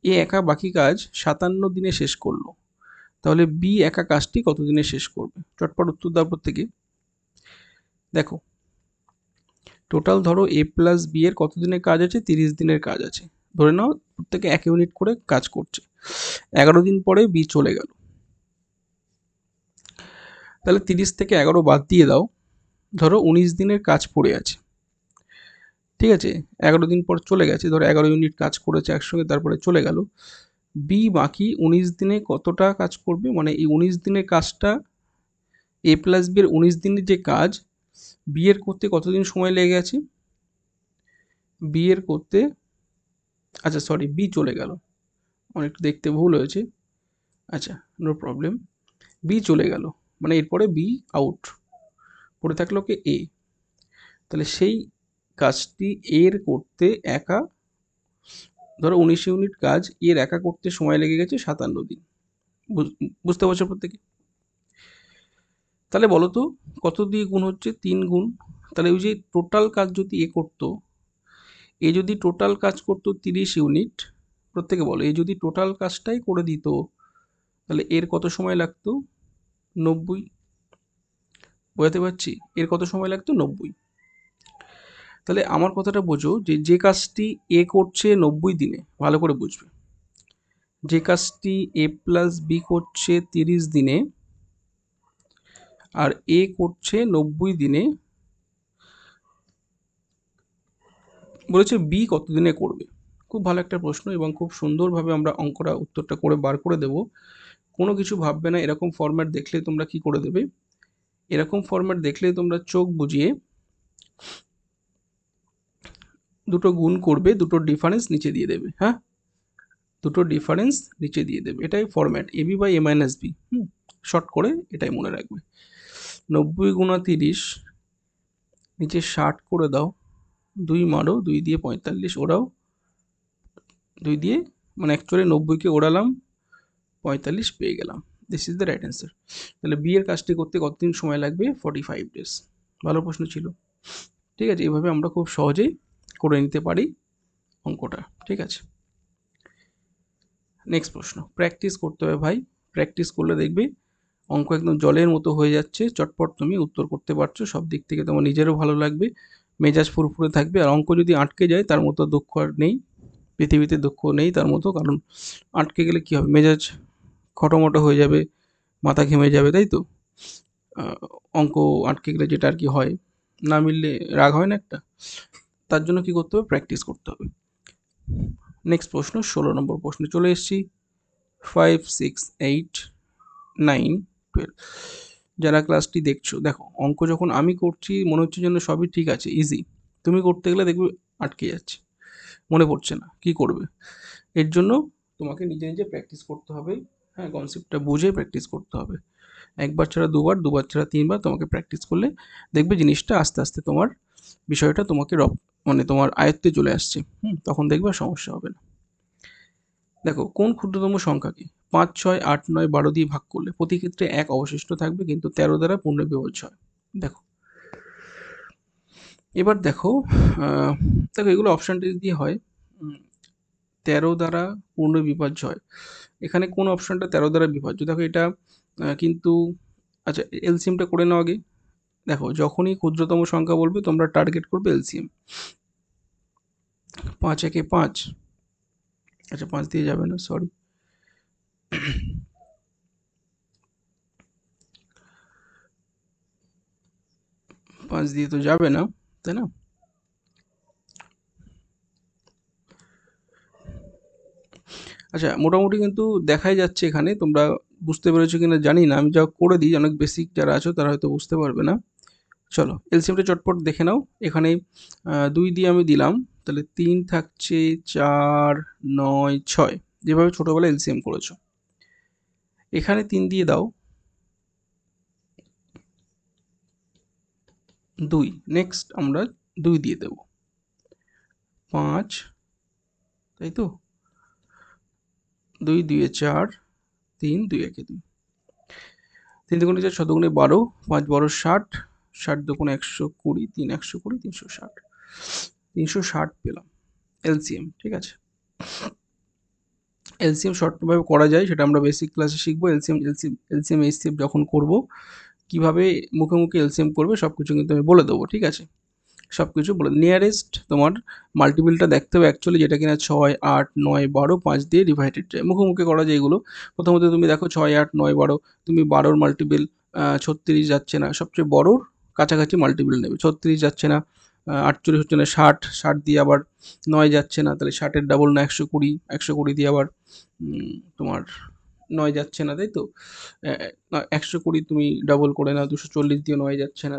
এ একা বাকি কাজ 57 দিনে শেষ করলো, তাহলে বি একা কাজটি কত দিনে শেষ করবে? চটপট উত্তর দাও প্রত্যেকে। দেখো, টোটাল ধরো এ প্লাস বি এর কত দিনের কাজ আছে, 30 দিনের কাজ আছে, ধরে নাও প্রত্যেকে 1 ইউনিট করে কাজ করছে, 11 দিন পরে বি চলে গেল, তাহলে 30 থেকে 11 বাদ দিয়ে দাও, ধরো 19 দিনের কাজ পড়ে আছে, ঠিক আছে? 11 দিন পর চলে গেছে, ধরো 11 ইউনিট কাজ করেছে একসঙ্গে, তারপরে চলে গেল, বি বাকি 19 দিনে কতটা কাজ করবে, মানে এই 19 দিনের কাজটা, এ প্লাস বি এর 19 দিনের যে কাজ, বি এর করতে কতদিন সময় লেগে গেছে, বি এর করতে, আচ্ছা সরি, বি চলে গেল, আমার একটু দেখতে ভুল হয়েছে, আচ্ছা নো প্রবলেম, বি চলে গেল, মানে এরপরে বি আউট, পড়ে থাকলো কে, এ, তাহলে সেই কাজটি এর করতে একা, ধরো 19 ইউনিট কাজ এর একা করতে সময় লেগে গেছে 57 দিন, বুঝতে পারছো প্রত্যেকে? তাহলে বলো তো কত দিয়ে গুণ হচ্ছে, 3 গুণ, তাহলে ওই যে টোটাল কাজ যদি এ করতো, এ যদি টোটাল কাজ করতো 30 ইউনিট, প্রত্যেকে বলো, এ যদি টোটাল কাজটাই করে দিত, তাহলে এর কত সময় লাগতো, 90, বোঝাতে পারছি, এর কত সময় লাগতো, 90। তাহলে আমার কথাটা বোঝো, যে যে কাজটি এ করছে 90 দিনে, ভালো করে বুঝবে, যে কাজটি এ প্লাস বি করছে 30 দিনে, আর এ করছে 90 দিনে, বলেছে বি কত দিনে করবে। খুব ভালো একটা প্রশ্ন, এবং খুব সুন্দরভাবে আমরা অঙ্কটা উত্তরটা করে বার করে দেব, কোনো কিছু ভাববে না। এরকম ফরম্যাট দেখলে তোমরা কি করে দেবে, এরকম ফরম্যাট দেখলে তোমরা চোখ বুজিয়ে দুটো গুণ করবে, দুটো ডিফারেন্স নিচে দিয়ে দেবে। হ্যাঁ, দুটো ডিফারেন্স নিচে দিয়ে দেবে, এটাই format AB by A minus B. Short করে এটাই মনে রাখবে। 90 গুণা 30, নিচে 60 করে দাও, 2 মারো, 2 দিয়ে 45 ওরাও, 2 দিয়ে মানে অ্যাকচুয়ালি 90কে ওড়ালাম, 45 পেয়ে গেলাম। This is the right answer. তাহলে বি এর কাজটি করতে কতদিন সময় লাগবে? 45 ডেজ। ভালো প্রশ্ন ছিল। ঠিক আছে, এভাবে আমরা খুব সহজেই করে নিতে পারি অঙ্কটা। ঠিক আছে, নেক্সট প্রশ্ন। প্র্যাকটিস করতে হবে ভাই, প্র্যাকটিস করলে দেখবে অঙ্ক একদম জলের মতো হয়ে যাচ্ছে, চটপট তুমি উত্তর করতে পারছো, সব দিক থেকে তোমার নিজেরও ভালো লাগবে, মেজাজ ফুরফুরে থাকবে। আর অঙ্ক যদি আটকে যায় তার মতো দক্ষ আর নেই পৃথিবীতে, দক্ষ নেই তার মতো। কারণ আটকে গেলে কি হবে, মেজাজ খটোমটো হয়ে যাবে, মাথা ঘেমে যাবে, তাই তো? অঙ্ক আটকে গেলে যেটা আর কি হয়, না মিললে রাগ হয় না একটা, তার জন্য কি করতে হবে? প্র্যাকটিস করতে হবে। নেক্সট প্রশ্ন, 16 নম্বর প্রশ্নে চলে এসেছি। 5, 6, 8, 9, 12 যারা ক্লাসটি দেখছো, দেখো অঙ্ক যখন আমি করছি মনে হচ্ছে যেন সবই ঠিক আছে, ইজি। তুমি করতে গেলে দেখবে আটকে যাচ্ছে, মনে পড়ছে না, কি করবে? এর জন্য তোমাকে নিজে নিজে প্র্যাকটিস করতে হবে। হ্যাঁ, কনসেপ্টটা বুঝে প্র্যাকটিস করতে হবে। একবার ছাড়া দুবার, দুবার ছাড়া তিনবার তোমাকে প্র্যাকটিস করলে দেখবে জিনিসটা আস্তে আস্তে তোমার বিষয়টা তোমাকে মানে তোমার আয়ত্তে চলে আসছে। তখন দেখবে সমস্যা হবে না। দেখো, কোন ক্ষুদ্রতম সংখ্যাকে 5, 6, 8, 9, 12 দিয়ে ভাগ করলে প্রতি ক্ষেত্রে 1 অবশিষ্ট থাকবে কিন্তু 13 দ্বারা পুনর্বিভাজ্য হয়? দেখো, এবার দেখো, দেখো এগুলো অপশন দিয়ে হয়। 13 দ্বারা পুনর্বিভাজ্য হয়, এখানে কোন অপশনটা 13 দ্বারা বিভাজ্য? দেখো এটা কিন্তু, আচ্ছা এলসিএমটা করে নাও আগে। দেখো, যখনই ক্ষুদ্রতম সংখ্যা বলবে তোমরা টার্গেট করবে এলসিএম। 5 একে 5, আচ্ছা 5 দিয়ে যাবে না, সরি। 5 দিয়ে তো যাবে না, তাই না? আচ্ছা, মোটামুটি কিন্তু দেখাই যাচ্ছে এখানে, তোমরা বুঝতে পেরেছো কিনা জানি না, আমি যা করে দিই, অনেক বেসিক যারা আছো তারা হয়তো বুঝতে পারবে না। চলো এলসিএমটা চটপট দেখে নাও। এখানে 2 দিয়ে আমি দিলাম, তাহলে 3 থাকছে, 4, 9, 6, যেভাবে ছোটবেলায় এলসিএম করেছো। এখানে 3 দিয়ে দাও, 2, নেক্সট আমরা 2 দিয়ে দেব, 5, তাই তো? 2 2 4, 3 2 1 2, 3 দুগুণে 4, 6 দুগুণে 12, 5 12 60, 60 দুগুণে 120, 3 120, 360, 360 পেলাম এলসিএম। ঠিক আছে, এলসিএম শর্টভাবে করা যায় সেটা আমরা বেসিক ক্লাসে শিখবো। এলসিএম এইচসিএফ যখন করব, কিভাবে মুখে মুখে এলসিএম করবে সব কিছু কিন্তু আমি বলে দেবো। ঠিক আছে, সব কিছু বলে, নিয়ারেস্ট তোমার মাল্টিপিলটা দেখতে হবে অ্যাকচুয়ালি, যেটা কিনা 6, 8, 9, 12, 5 দিয়ে ডিভাইডেড যায়, মুখে মুখে করা যায় এগুলো। প্রথমত তুমি দেখো 6, 8, 9, 12, তুমি 12র মাল্টিপিল 36 যাচ্ছে না, সবচেয়ে বড়োর কাছাকাছি মাল্টিপিল নেবে। 36 যাচ্ছে না, 48 হচ্ছে না, 60, 60 দিয়ে আবার 9 যাচ্ছে না, তাহলে 60-এর ডাবল না 120, 120 দিয়ে আবার তোমার 9 যাচ্ছে না, তাই তো? 120 তুমি ডাবল করে নাও, 240 দিয়ে 9 যাচ্ছে না,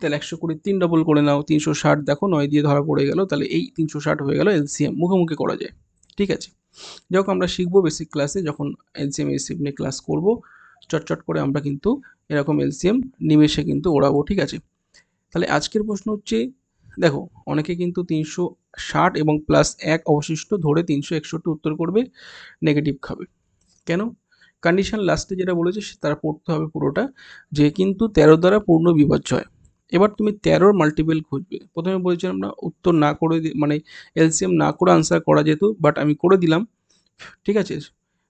তাহলে 120 3 ডবল করে নাও, 360, দেখো 9 দিয়ে ধরা পড়ে গেল, তাহলে এই 360 হয়ে গেল এলসিএম, মুখে করা যায়। ঠিক আছে, যখন আমরা শিখবো বেসিক ক্লাসে, যখন এলসিএম এসিএম নিয়ে ক্লাস করব, চটচট করে আমরা কিন্তু এরকম এলসিএম নিমেষে কিন্তু ওড়াবো। ঠিক আছে, তাহলে আজকের প্রশ্ন হচ্ছে, দেখো অনেকে কিন্তু 360 এবং +1 অবশিষ্ট ধরে 361 উত্তর করবে, নেগেটিভ খাবে। কেন? কন্ডিশন লাস্টে যেটা বলেছে তারা পড়তে হবে পুরোটা, যে কিন্তু 13 দ্বারা পূর্ণ বিভাজ্য হয়। এবার তুমি 13র মাল্টিপল খুঁজবে। প্রথমে বলেছিলাম না উত্তর না করে মানে এলসিএম না করে আনসার করা যেত, বাট আমি করে দিলাম। ঠিক আছে,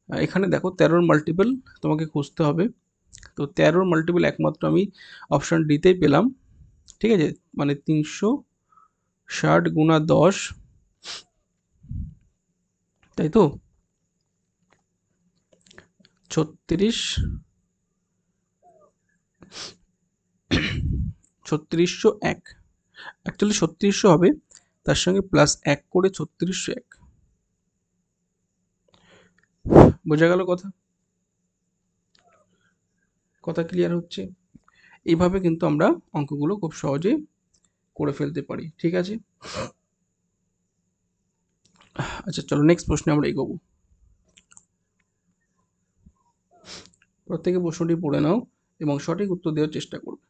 এখানে দেখো 13র মাল্টিপল তোমাকে খুঁজতে হবে। তো 13র মাল্টিপল একমাত্র আমি অপশান ডিতেই পেলাম। ঠিক আছে, মানে 360 গুণা 10, তাই তো? 36, 3601, অ্যাকচুয়ালি 3600 হবে, তার সঙ্গে +1 করে 3601। বোঝা গেল কথা? কথা ক্লিয়ার হচ্ছে? এইভাবে কিন্তু আমরা অঙ্কগুলো খুব সহজে করে ফেলতে পারি। ঠিক আছে, আচ্ছা চলো নেক্সট প্রশ্নে আমরা এগোবো। প্রত্যেকে প্রশ্নটি পড়ে নাও এবং সঠিক উত্তর দেওয়ার চেষ্টা করবে।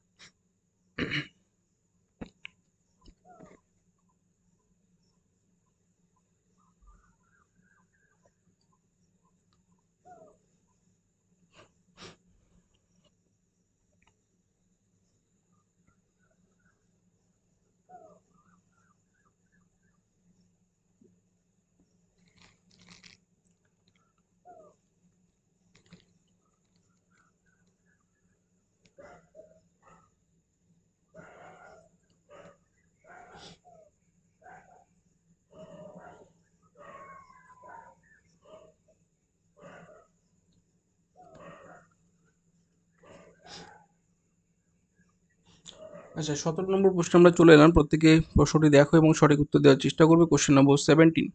আচ্ছা 17 নম্বর প্রশ্নে আমরা চলে এলাম। প্রত্যেকে প্রশ্নটি দেখো এবং সঠিক উত্তর দেওয়ার চেষ্টা করবে। কোশ্চেন নম্বর 17,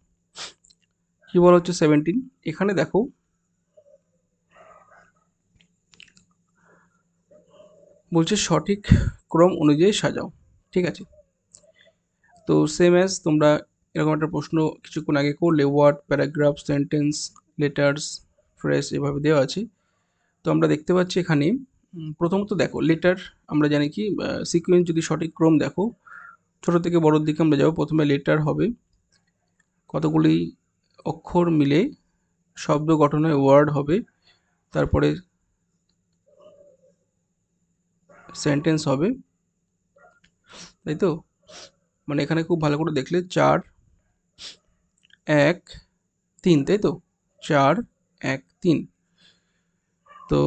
কি বলা হচ্ছে 17, এখানে দেখো বলছে সঠিক ক্রম অনুযায়ী সাজাও। ঠিক আছে, তো সেম অ্যাজ তোমরা এরকম একটা প্রশ্ন কিছুক্ষণ আগে করলে, word, paragraph, sentence, letters, phrase এভাবে দেওয়া আছে। তো আমরা দেখতে পাচ্ছি এখানে প্রথমত দেখো লেটার, আমরা জানি কি সিকোয়েন্স যদি সঠিক ক্রম দেখো ছোট থেকে বড়োর দিকে আমরা যাবো। প্রথমে লেটার হবে, কতগুলি অক্ষর মিলে শব্দ গঠন হয়ে ওয়ার্ড হবে, তারপরে সেন্টেন্স হবে, তাই তো? মানে এখানে খুব ভালো করে দেখলে 4 1 3, তাই তো? 4 1 3। তো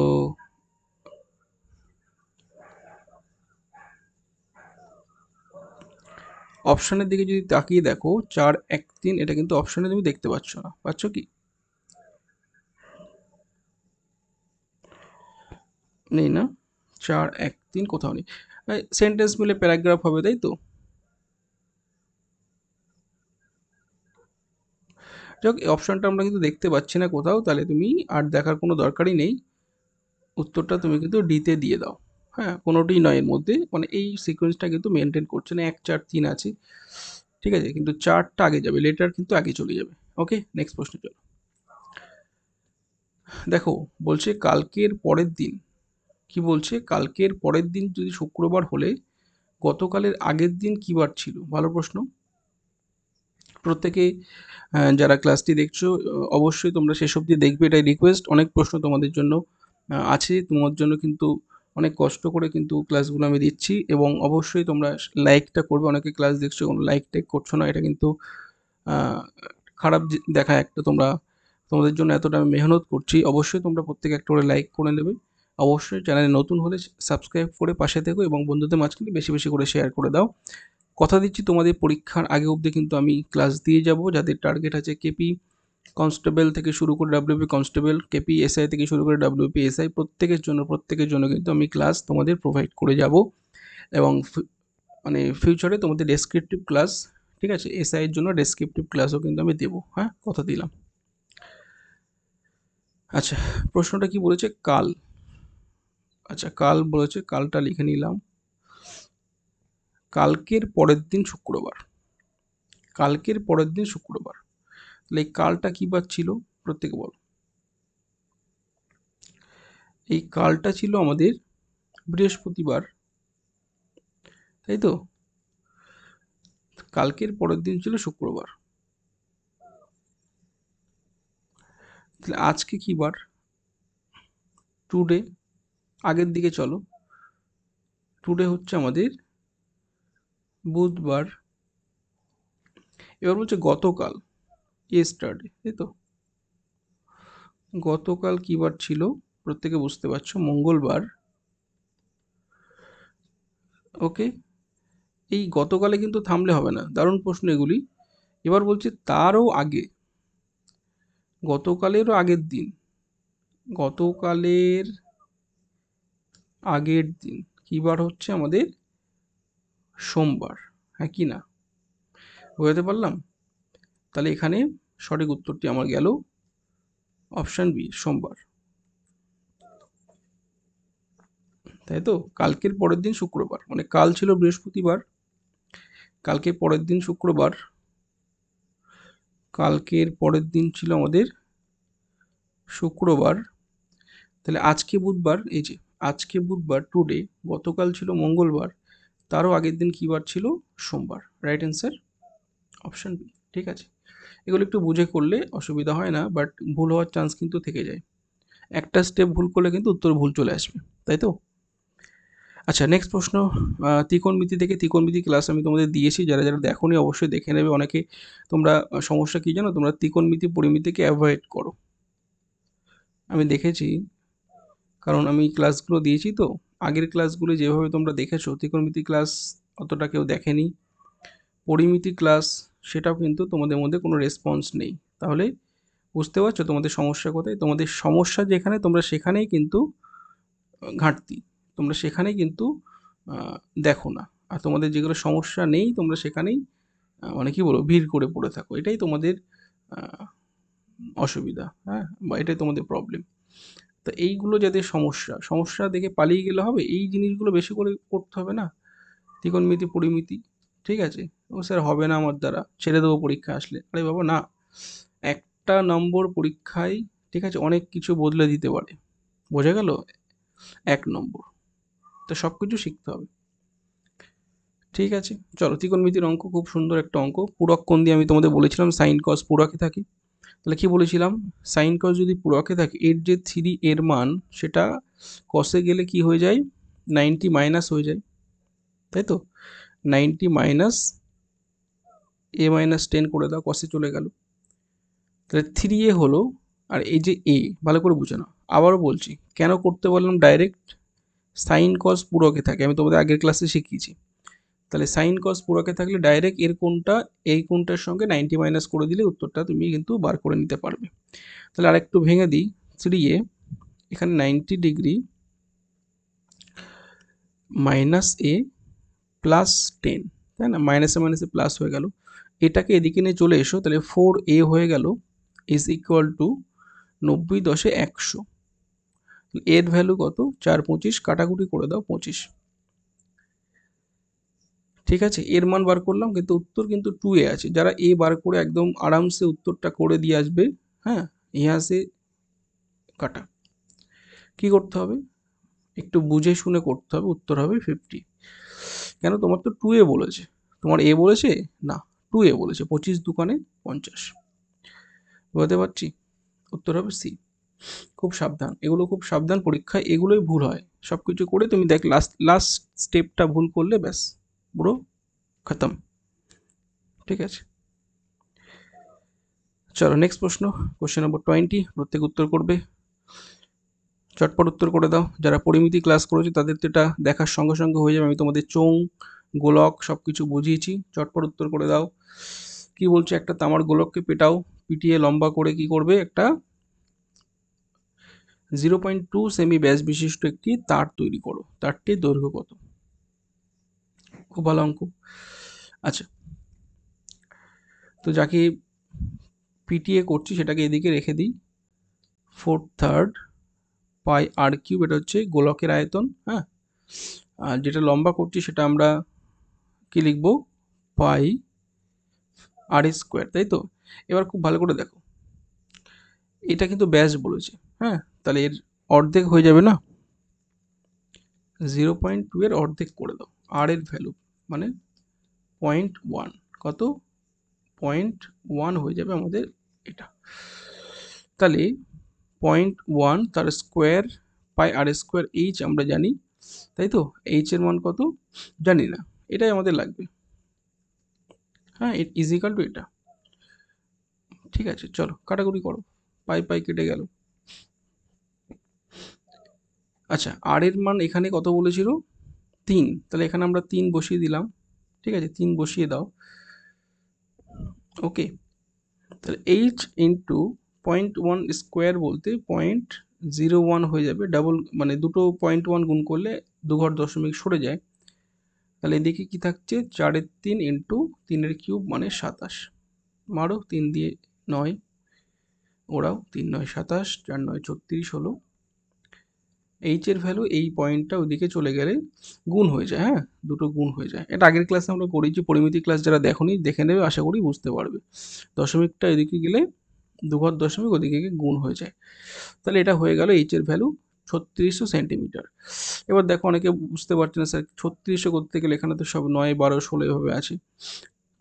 অপশানের দিকে যদি তাকিয়ে দেখো 4 1 3, এটা কিন্তু অপশানে তুমি দেখতে পাচ্ছ না, পাচ্ছ কি? নেই না, 4 1 3 কোথাও নেই। সেন্টেন্স মিলে প্যারাগ্রাফ হবে, তাই তো? যাক, এই অপশানটা আমরা কিন্তু দেখতে পাচ্ছি না কোথাও, তাহলে তুমি আর দেখার কোনো দরকারই নেই। উত্তরটা তুমি কিন্তু ডিতে দিয়ে দাও। হ্যাঁ, কোনোটিই নয় এর মধ্যে, মানে এই সিকোয়েন্সটা কিন্তু মেনটেন করছে না। 1 4 3 আছে, ঠিক আছে, কিন্তু 4টা আগে যাবে, লেটার কিন্তু আগে চলে যাবে। ওকে, নেক্সট প্রশ্ন চলো। দেখো বলছে কালকের পরের দিন, কি বলছে? কালকের পরের দিন যদি শুক্রবার হলে গতকালের আগের দিন কি বার ছিল? ভালো প্রশ্ন। প্রত্যেকে যারা ক্লাসটি দেখছো অবশ্যই তোমরা শেষ অবধি দেখবে, এটাই রিকোয়েস্ট। অনেক প্রশ্ন তোমাদের জন্য আছে, তোমার জন্য কিন্তু অনেক কষ্ট করে কিন্তু ক্লাসগুলো আমি দিচ্ছি, এবং অবশ্যই তোমরা লাইকটা করবে। অনেকে ক্লাস দেখছো কোনো লাইক টেক করছো না, এটা কিন্তু খারাপ দেখা একটা। তোমাদের জন্য এতটা আমি মেহনত করছি, অবশ্যই তোমরা প্রত্যেকে একটা করে লাইক করে নেবে। অবশ্যই চ্যানেলে নতুন হলে সাবস্ক্রাইব করে পাশে থেকো এবং বন্ধুদের মাঝখানে বেশি বেশি করে শেয়ার করে দাও। কথা দিচ্ছি তোমাদের পরীক্ষার আগে অবধি কিন্তু আমি ক্লাস দিয়ে যাব। যাদের টার্গেট আছে কেপি কনস্টেবল থেকে শুরু করে ডাব্লিউপি কনস্টেবল, কেপি এসআই থেকে শুরু করে ডাব্লিউপি এসআই, প্রত্যেকের জন্য কিন্তু আমি ক্লাস তোমাদের প্রোভাইড করে যাব। এবং মানে ফিউচারে তোমাদের ডেসক্রিপটিভ ক্লাস, ঠিক আছে, এসআই এর জন্য ডেসক্রিপটিভ ক্লাসও কিন্তু আমি দেবো। হ্যাঁ, কথা দিলাম। আচ্ছা, প্রশ্নটা কি বলেছে? কাল। আচ্ছা, কাল বলেছে, কালটা লিখে নিলাম। কালকের পরের দিন শুক্রবার। কালকের পরের দিন শুক্রবার, তাহলে এই কালটা কি বার ছিল? প্রত্যেকে বল। এই কালটা ছিল আমাদের বৃহস্পতিবার, তাই তো? কালকের পরের দিন ছিল শুক্রবার, তাহলে আজকে কি বার? টুডে। আগের দিকে চলো, টুডে হচ্ছে আমাদের বুধবার। এবার বলছে গতকাল, ইয়েস্টারডে, তাই তো? গতকাল কি বার ছিল? প্রত্যেকে বুঝতে পারছো, মঙ্গলবার। ওকে, এই গতকালে কিন্তু থামলে হবে না, দারুণ প্রশ্ন এগুলি। এবার বলছে তারও আগে, গতকালেরও আগের দিন, গতকালের আগের দিন কি বার হচ্ছে আমাদের? সোমবার। হ্যাঁ কি না, বোঝাতে পারলাম? তাহলে এখানে সঠিক উত্তরটি আমার গেল অপশান বি, সোমবার, তাই তো? কালকের পরের দিন শুক্রবার, মানে কাল ছিল বৃহস্পতিবার, কালকে পরের দিন শুক্রবার, কালকের পরের দিন ছিল আমাদের শুক্রবার, তাহলে আজকে বুধবার, এই যে আজকে বুধবার টুডে, গতকাল ছিল মঙ্গলবার, তারও আগের দিন কী বার ছিল? সোমবার। Right answer option B. ঠিক আছে, এগুলো একটু বুঝে করলে অসুবিধা হয় না, বাট ভুল হওয়ার চান্স কিন্তু থেকে যায়। একটা স্টেপ ভুল করলে কিন্তু উত্তর ভুল চলে আসবে, তাই তো? আচ্ছা, নেক্সট প্রশ্ন, ত্রিকোণমিতি থেকে ত্রিকোণমিতি ক্লাস আমি তোমাদের দিয়েছি, যারা যারা দেখোনি অবশ্যই দেখে নেবে। অনেকে তোমরা সমস্যা কী জানো, তোমরা ত্রিকোণমিতি পরিমিতিকে অ্যাভয়েড করো, আমি দেখেছি, কারণ আমি ক্লাসগুলো দিয়েছি তো। আগের ক্লাসগুলো যেভাবে তোমরা দেখেছো, ত্রিকোণমিতি ক্লাস অতটা কেউ দেখেনি, পরিমিতি ক্লাস সেটাও কিন্তু তোমাদের মধ্যে কোনো রেসপন্স নেই। তাহলে বুঝতে পারছো তোমাদের সমস্যা কোথায়? তোমাদের সমস্যা যেখানে, তোমরা সেখানেই কিন্তু ঘাটতি, তোমরা সেখানেই কিন্তু দেখো না। আর তোমাদের যেগুলো সমস্যা নেই, তোমরা সেখানেই মানে কি বলবো, ভিড় করে পড়ে থাকো। এটাই তোমাদের অসুবিধা, হ্যাঁ, বা এটাই তোমাদের প্রবলেম। তো এইগুলো যাদের সমস্যা, সমস্যা দেখে পালিয়ে গেলে হবে? এই জিনিসগুলো বেশি করে করতে হবে না, ত্রিকোণমিতি পরিমিতি। ঠিক আছে, ও স্যার হবে না আমার দ্বারা, ছেড়ে দেবো পরীক্ষা আসলে। আরে বাবা না, একটা নম্বর পরীক্ষায়, ঠিক আছে, অনেক কিছু বদলে দিতে পারে, বোঝা গেল? এক নম্বর, তো সব কিছু শিখতে হবে। ঠিক আছে, চলো, ত্রিকোণমিতির অঙ্ক খুব সুন্দর একটা অঙ্ক। পূরক কোণ দিয়ে আমি তোমাদের বলেছিলাম সাইন কস পূরকে থাকে। তাহলে কি বলেছিলাম, সাইন কস যদি পূরকে থাকে, এর যে 3 এর মান, সেটা কসে গেলে কি হয়ে যায়? 90 মাইনাস হয়ে যায়, তাই তো? 90 মাইনাস এ মাইনাস 10 করে দাও, কসে চলে গেল। তাহলে 3a হলো, আর এই যে এ, ভালো করে বুঝে নাও। আবারও বলছি, কেন করতে বললাম ডাইরেক্ট? সাইন কস পূরকে থাকে, আমি তোমাদের আগের ক্লাসে শিখিয়েছি। তাহলে সাইন কস পূরকে থাকলে ডাইরেক্ট এর কোণটা এই কোণটার সঙ্গে 90 মাইনাস করে দিলে উত্তরটা তুমি কিন্তু বার করে নিতে পারবে। তাহলে আরেকটু ভেঙে দিই, 3a, এখানে 90 ডিগ্রি মাইনাস এ প্লাস 10, তাই না? মাইনাসে মাইনাসে প্লাস হয়ে গেল, এটাকে এদিকে নিয়ে চলে এসো, তাহলে 4a হয়ে গেল ইজ ইকুয়াল টু 90 10 100। এর ভ্যালু কত? 4 25, কাটাকুটি করে দাও 25। ঠিক আছে, এর মান বার করলাম, কিন্তু উত্তর কিন্তু 2a আছে। যারা এ বার করে একদম আরামসে উত্তরটা করে দিয়ে আসবে, হ্যাঁ, ইহা সে কাটা। কি করতে হবে? একটু বুঝে শুনে করতে হবে, উত্তর হবে 50। কেন? তোমার তো 2a বলেছে, তোমার এ বলেছে না, 2a বলেছে, 25 দোকানে 50, বুঝতে পারছি? উত্তর হবে সি। খুব সাবধান, এগুলো খুব সাবধান, পরীক্ষায় এগুলোই ভুল হয়। সব কিছু করে তুমি দেখ, লাস্ট লাস্ট স্টেপটা ভুল করলে ব্যাস পুরো খতম। ঠিক আছে, চলো নেক্সট প্রশ্ন, কোশ্চেন নম্বর 20, প্রত্যেক উত্তর করবে, চটপট উত্তর করে দাও। যারা পরিমিতি ক্লাস করেছে তাদের তো এটা দেখার সঙ্গে সঙ্গে হয়ে যাবে, আমি তোমাদের চোং গোলক সব কিছু বুঝিয়েছি। চটপট উত্তর করে দাও। কি বলছে, একটা তামার গোলককে পেটাও, পিটিয়ে লম্বা করে কি করবে, একটা 0.2 সেমি ব্যাস বিশিষ্ট একটি তার তৈরি করো, তারটির দৈর্ঘ্য কত? খুব ভালো অঙ্ক। আচ্ছা, তো যাকে পিটিএ করছি সেটাকে এদিকে রেখে দিই, 4/3 পাই আর কিউব, এটা হচ্ছে গোলকের আয়তন, হ্যাঁ। আর যেটা লম্বা করছি সেটা আমরা কি লিখবো, পাই আর স্কোয়ার, তাই তো? এবার খুব ভালো করে দেখো, এটা কিন্তু ব্যাস বলেছে, হ্যাঁ, তাহলে এর অর্ধেক হয়ে যাবে না? 0.2 এর অর্ধেক করে দাও, আর এর ভ্যালু মানে 0.1, কত? 0.1 হয়ে যাবে আমাদের এটা। তাহলে 0.1 তার স্কোয়ার পাই আর স্কোয়ার এইচ আমরা জানি, তাই তো? এইচ এর মান কত জানি না, এটাই আমাদের লাগবে, হ্যাঁ, ইজিক্যাল টু এটা। ঠিক আছে, চলো কাটাকুটি করো, পাই পাই কেটে গেল। আচ্ছা, আর এর মান এখানে কত বলেছিল? 3, তাহলে এখানে আমরা 3 বসিয়ে দিলাম। ঠিক আছে, 3 বসিয়ে দাও, ওকে। তাহলে এইচ ইন্টু 0.1 স্কোয়ার বলতে 0.01 হয়ে যাবে, ডাবল মানে দুটো 0.1 গুণ করলে 2 ঘর দশমিক সরে যায়। তাহলে এদিকে কি থাকছে, 4 3 ইন্টু 3 কিউব মানে 27, মারো 3 দিয়ে 9, ওরাও 3 9 27, 4 9 36 হলো এইচ এর ভ্যালু এই পয়েন্টটা ওদিকে চলে গেলে গুণ হয়ে যায়, হ্যাঁ, দুটো গুণ হয়ে যায়। এটা আগের ক্লাসে আমরা করেছি, পরিমিতি ক্লাস যারা দেখোনি দেখে নেবে, আশা করি বুঝতে পারবে। দশমিকটা এদিকে গেলে দুঘর দশমিক ওদিকে গিয়ে গুণ হয়ে যায়। তাহলে এটা হয়ে গেল এইচ এর ভ্যালু 3600 সেন্টিমিটার। এবার দেখো অনেকে বুঝতে পারছে না স্যার 3600 করতে গেলে এখানে তো সব 9, 12, 16 এভাবে আছে,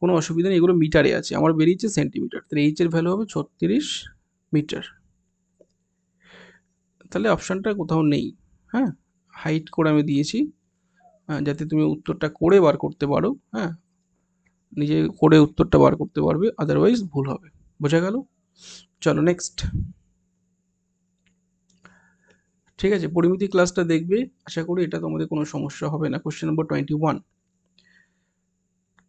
কোনো অসুবিধা নেই, এগুলো মিটারে আছে, আমার বেরিয়েছে সেন্টিমিটার, তাহলে এইচ এর ভ্যালু হবে 36 মিটার। তাহলে অপশানটা কোথাও নেই, হ্যাঁ, হাইট করে আমি দিয়েছি যাতে তুমি উত্তরটা করে বার করতে পারো, হ্যাঁ, নিজে করে উত্তরটা বার করতে পারবে, আদারওয়াইজ ভুল হবে। বোঝা গেল? চলো নেক্সট। ঠিক আছে, পরিমিতি ক্লাসটা দেখবে, আশা করি এটা তোমাদের কোনো সমস্যা হবে না। কোশ্চেন নম্বর 21,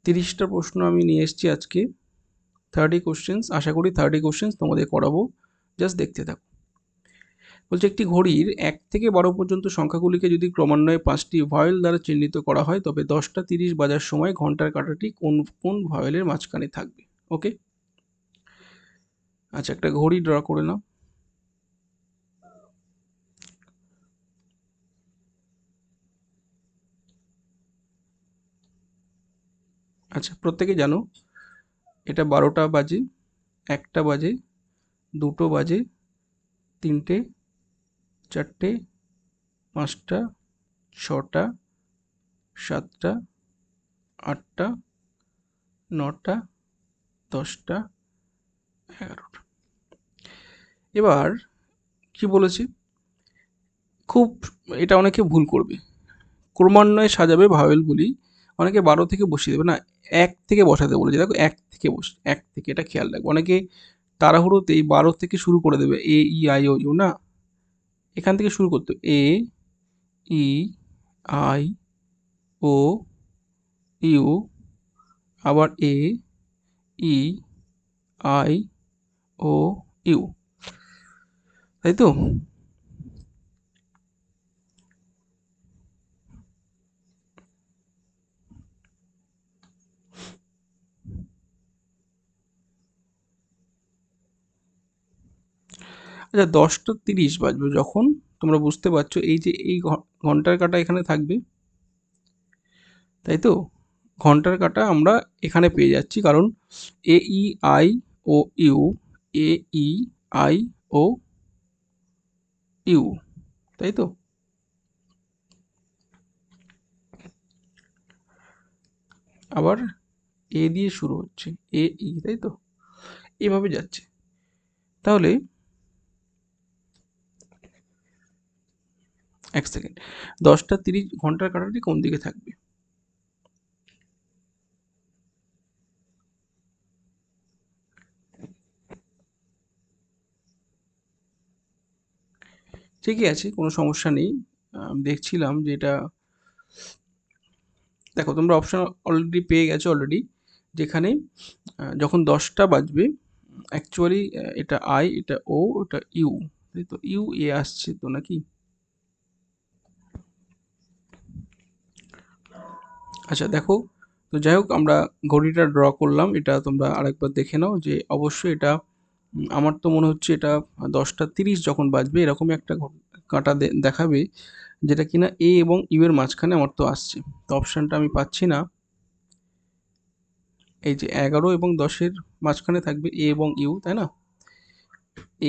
30টা প্রশ্ন আমি নিয়ে এসেছি আজকে, 30 কোশ্চেন্স, আশা করি 30 কোশ্চেন্স তোমাদের করাবো, জাস্ট দেখতে থাকো। বলছে একটি ঘড়ির 1 থেকে 12 পর্যন্ত সংখ্যাগুলিকে যদি ক্রমান্বয়ে 5টি ভয়েল দ্বারা চিহ্নিত করা হয়, তবে 10টা 30 বাজার সময় ঘন্টার কাঁটাটি কোন কোন ভয়েলের মাঝখানে থাকবে? ওকে, আচ্ছা একটা ঘড়ি ড্র করে নাও। আচ্ছা প্রত্যেকে জানো এটা 12টা বাজে, 1টা বাজে, 2টো বাজে, 3টে, 4টে, 5টা, 6টা, 7টা, 8টা, 9টা, 10টা, 11টা। এবার কি বলেছি, খুব, এটা অনেকে ভুল করবে, ক্রমান্বয়ে সাজাবে ভাওয়েলগুলি, অনেকে 12 থেকে বসিয়ে দেবে না, 1 থেকে বসাতে বলেছে, দেখো 1 থেকে 1 থেকে, এটা খেয়াল রাখবে। অনেকে তাড়াহুড়োতেই 12 থেকে শুরু করে দেবে, এ ই আই ও ইউ, না, এখান থেকে শুরু করতে, এ ই আই ও ইউ, আবার এ ই আই ও ইউ, তাই তো? আচ্ছা 10টা 30 বাজবে যখন, তোমরা বুঝতে পারছো এই যে এই ঘন্টার কাঁটা এখানে থাকবে, তাই তো? ঘন্টার কাঁটা আমরা এখানে পেয়ে যাচ্ছি, কারণ A E I O U, A E I O U, তাই তো? আবার এ দিয়ে শুরু হচ্ছে, এ ই, তাই তো? এভাবে যাচ্ছে। তাহলে 1 সেকেন্ড, 10টা 30 ঘন্টার কাঁটাটি কোন দিকে থাকবে? ঠিকই আছে, কোনো সমস্যা নেই। আমি দেখছিলাম যে এটা, দেখো তোমরা অপশন অলরেডি পেয়ে গেছো অলরেডি, যেখানে যখন 10টা বাজবে, অ্যাকচুয়ালি এটা আই, এটা ও, এটা ইউ, তাই তো? ইউ এ আসছে তো নাকি? আচ্ছা দেখো, তো যাই হোক আমরা ঘড়িটা ড্র করলাম, এটা তোমরা আরেকবার দেখে নাও যে অবশ্যই এটা আমার তো মনে হচ্ছে এটা 10টা 30 যখন বাজবে এরকমই একটা কাঁটা দেখাবে, যেটা কিনা এ এবং ইউ এর মাঝখানে আমার তো আসছে, তো অপশানটা আমি পাচ্ছি না। এই যে 11 এবং 10-এর মাঝখানে থাকবে এ এবং ইউ, তাই না?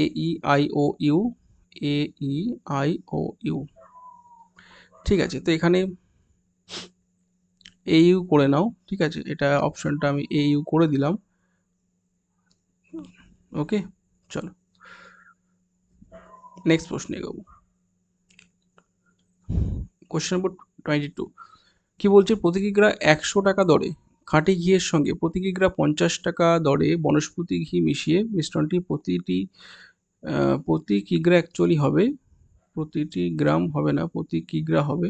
A E I O U, A E I O U, ঠিক আছে, তো এখানে এ ইউ করে নাও, ঠিক আছে, এটা অপশনটা আমি এ ইউ করে দিলাম। ওকে, চলো নেক্সট প্রশ্নে এগোবো। কোশ্চেন নম্বর 22, কি বলছে, প্রতি কিগ্রা 100 টাকা দরে খাঁটি ঘিয়ের সঙ্গে প্রতি কিগ্রা 50 টাকা দরে বনস্পতি ঘি মিশিয়ে মিশ্রণটি প্রতি কিগ্রা অ্যাকচুয়ালি হবে, প্রতিটি গ্রাম হবে না, প্রতি কিগ্রা হবে,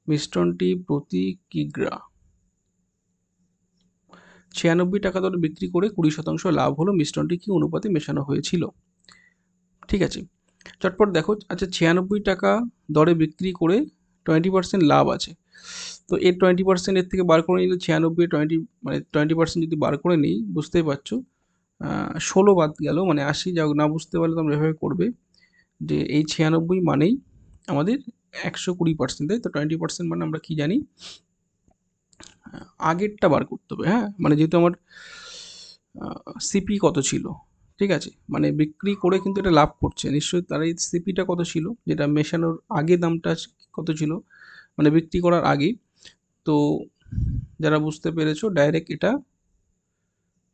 মিশ্রণটি প্রতি কিগ্রা 96 টাকা দরে বিক্রি করে 20% লাভ হলো, মিশ্রণটি কি অনুপাতে মেশানো হয়েছিল? ঠিক আছে, চটপট দেখো, আচ্ছা 96 টাকা দরে বিক্রি করে 20% লাভ আছে, তো এর 20% এর থেকে বার করে নিলে 96, 20 মানে 20% যদি বার করে নিই, বুঝতেই পারছো 16 বাদ গেল, মানে 80, যা না বুঝতে পারলে তোমরা এভাবে করবে যে এই 96 মানেই আমাদের 120%, তাই তো? 20% মানে আমরা কি জানি, আগেরটা বার করতে হবে। হ্যাঁ, মানে যেহেতু আমার সিপি কত ছিল, ঠিক আছে, মানে বিক্রি করে কিন্তু এটা লাভ করছে নিশ্চয়ই, তার এই সিপিটা কত ছিল, যেটা মেশানোর আগে দামটা কত ছিল, মানে বিক্রি করার আগে। তো যারা বুঝতে পেরেছো, ডাইরেক্ট এটা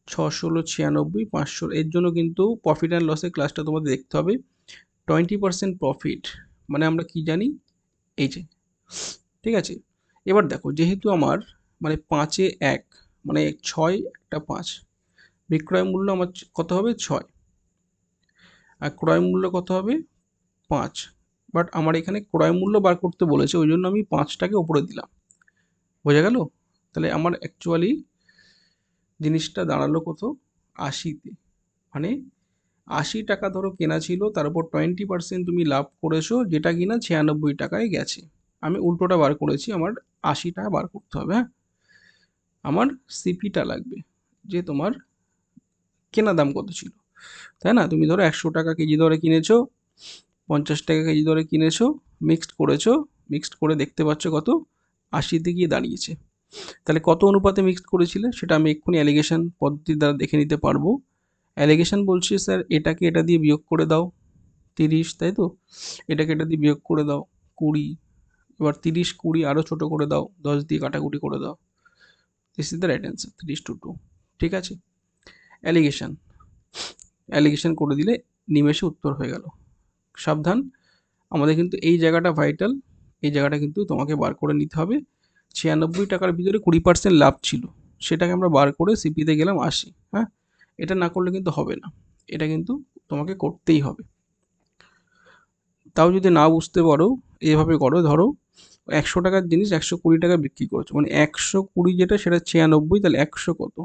696, 500, এর জন্য কিন্তু প্রফিট অ্যান্ড লসের ক্লাসটা তোমাদের দেখতে হবে। 20% প্রফিট মানে আমরা কি জানি, এই যে, ঠিক আছে। এবার দেখো, যেহেতু আমার মানে 5-এ 1 মানে 6 একটা 5, বিক্রয় মূল্য আমার কত হবে, 6, আর ক্রয় মূল্য কত হবে, 5। বাট আমার এখানে ক্রয় মূল্য বার করতে বলেছে, ওই জন্য আমি 5টাকে ওপরে দিলাম। বোঝা গেল? তাহলে আমার অ্যাকচুয়ালি জিনিসটা দাঁড়ালো কত, 80-তে। মানে 80 টাকা ধরো কেনা ছিল, তার উপর 20% তুমি লাভ করেছো, যেটা কিনা 96 টাকায় গেছে। আমি উল্টোটা বার করেছি, আমার 80 টাকা বার করতে হবে। হ্যাঁ, আমার সিপিটা লাগবে, যে তোমার কেনা দাম কত ছিল, তাই না? তুমি ধরো 100 টাকা কেজি দরে কিনেছো, 50 টাকা কেজি দরে কিনেছো, মিক্সড করেছো, মিক্সড করে দেখতে পাচ্ছ কত, 80-তে গিয়ে দাঁড়িয়েছে। তাহলে কত অনুপাতে মিক্সড করেছিলে সেটা আমি এক্ষুনি অ্যালিগেশন পদ্ধতির দ্বারা দেখে নিতে পারবো। অ্যালিগেশন বলছি, স্যার এটাকে এটা দিয়ে বিয়োগ করে দাও, 30, তাই তো? এটাকে এটা দিয়ে বিয়োগ করে দাও, 20। এবার 30, 20 আরও ছোটো করে দাও, 10 দিয়ে কাটাকুটি করে দাও। This is the right answer, 30:2। ঠিক আছে, অ্যালিগেশন অ্যালিগেশন করে দিলে নিমেষে উত্তর হয়ে গেল। সাবধান, আমাদের কিন্তু এই জায়গাটা ভাইটাল, এই জায়গাটা কিন্তু তোমাকে বার করে নিতে হবে। 96 টাকার ভিতরে 20% লাভ ছিল, সেটাকে আমরা বার করে সিপিতে গেলাম 80। হ্যাঁ, এটা না করলে কিন্তু হবে না, এটা কিন্তু তোমাকে করতেই হবে। তাও যদি না বুঝতে পারো, এভাবে করো, ধরো 100 টাকার জিনিস 120 টাকা বিক্রি করেছো, মানে 120 যেটা সেটা 96, তাহলে 100 কত,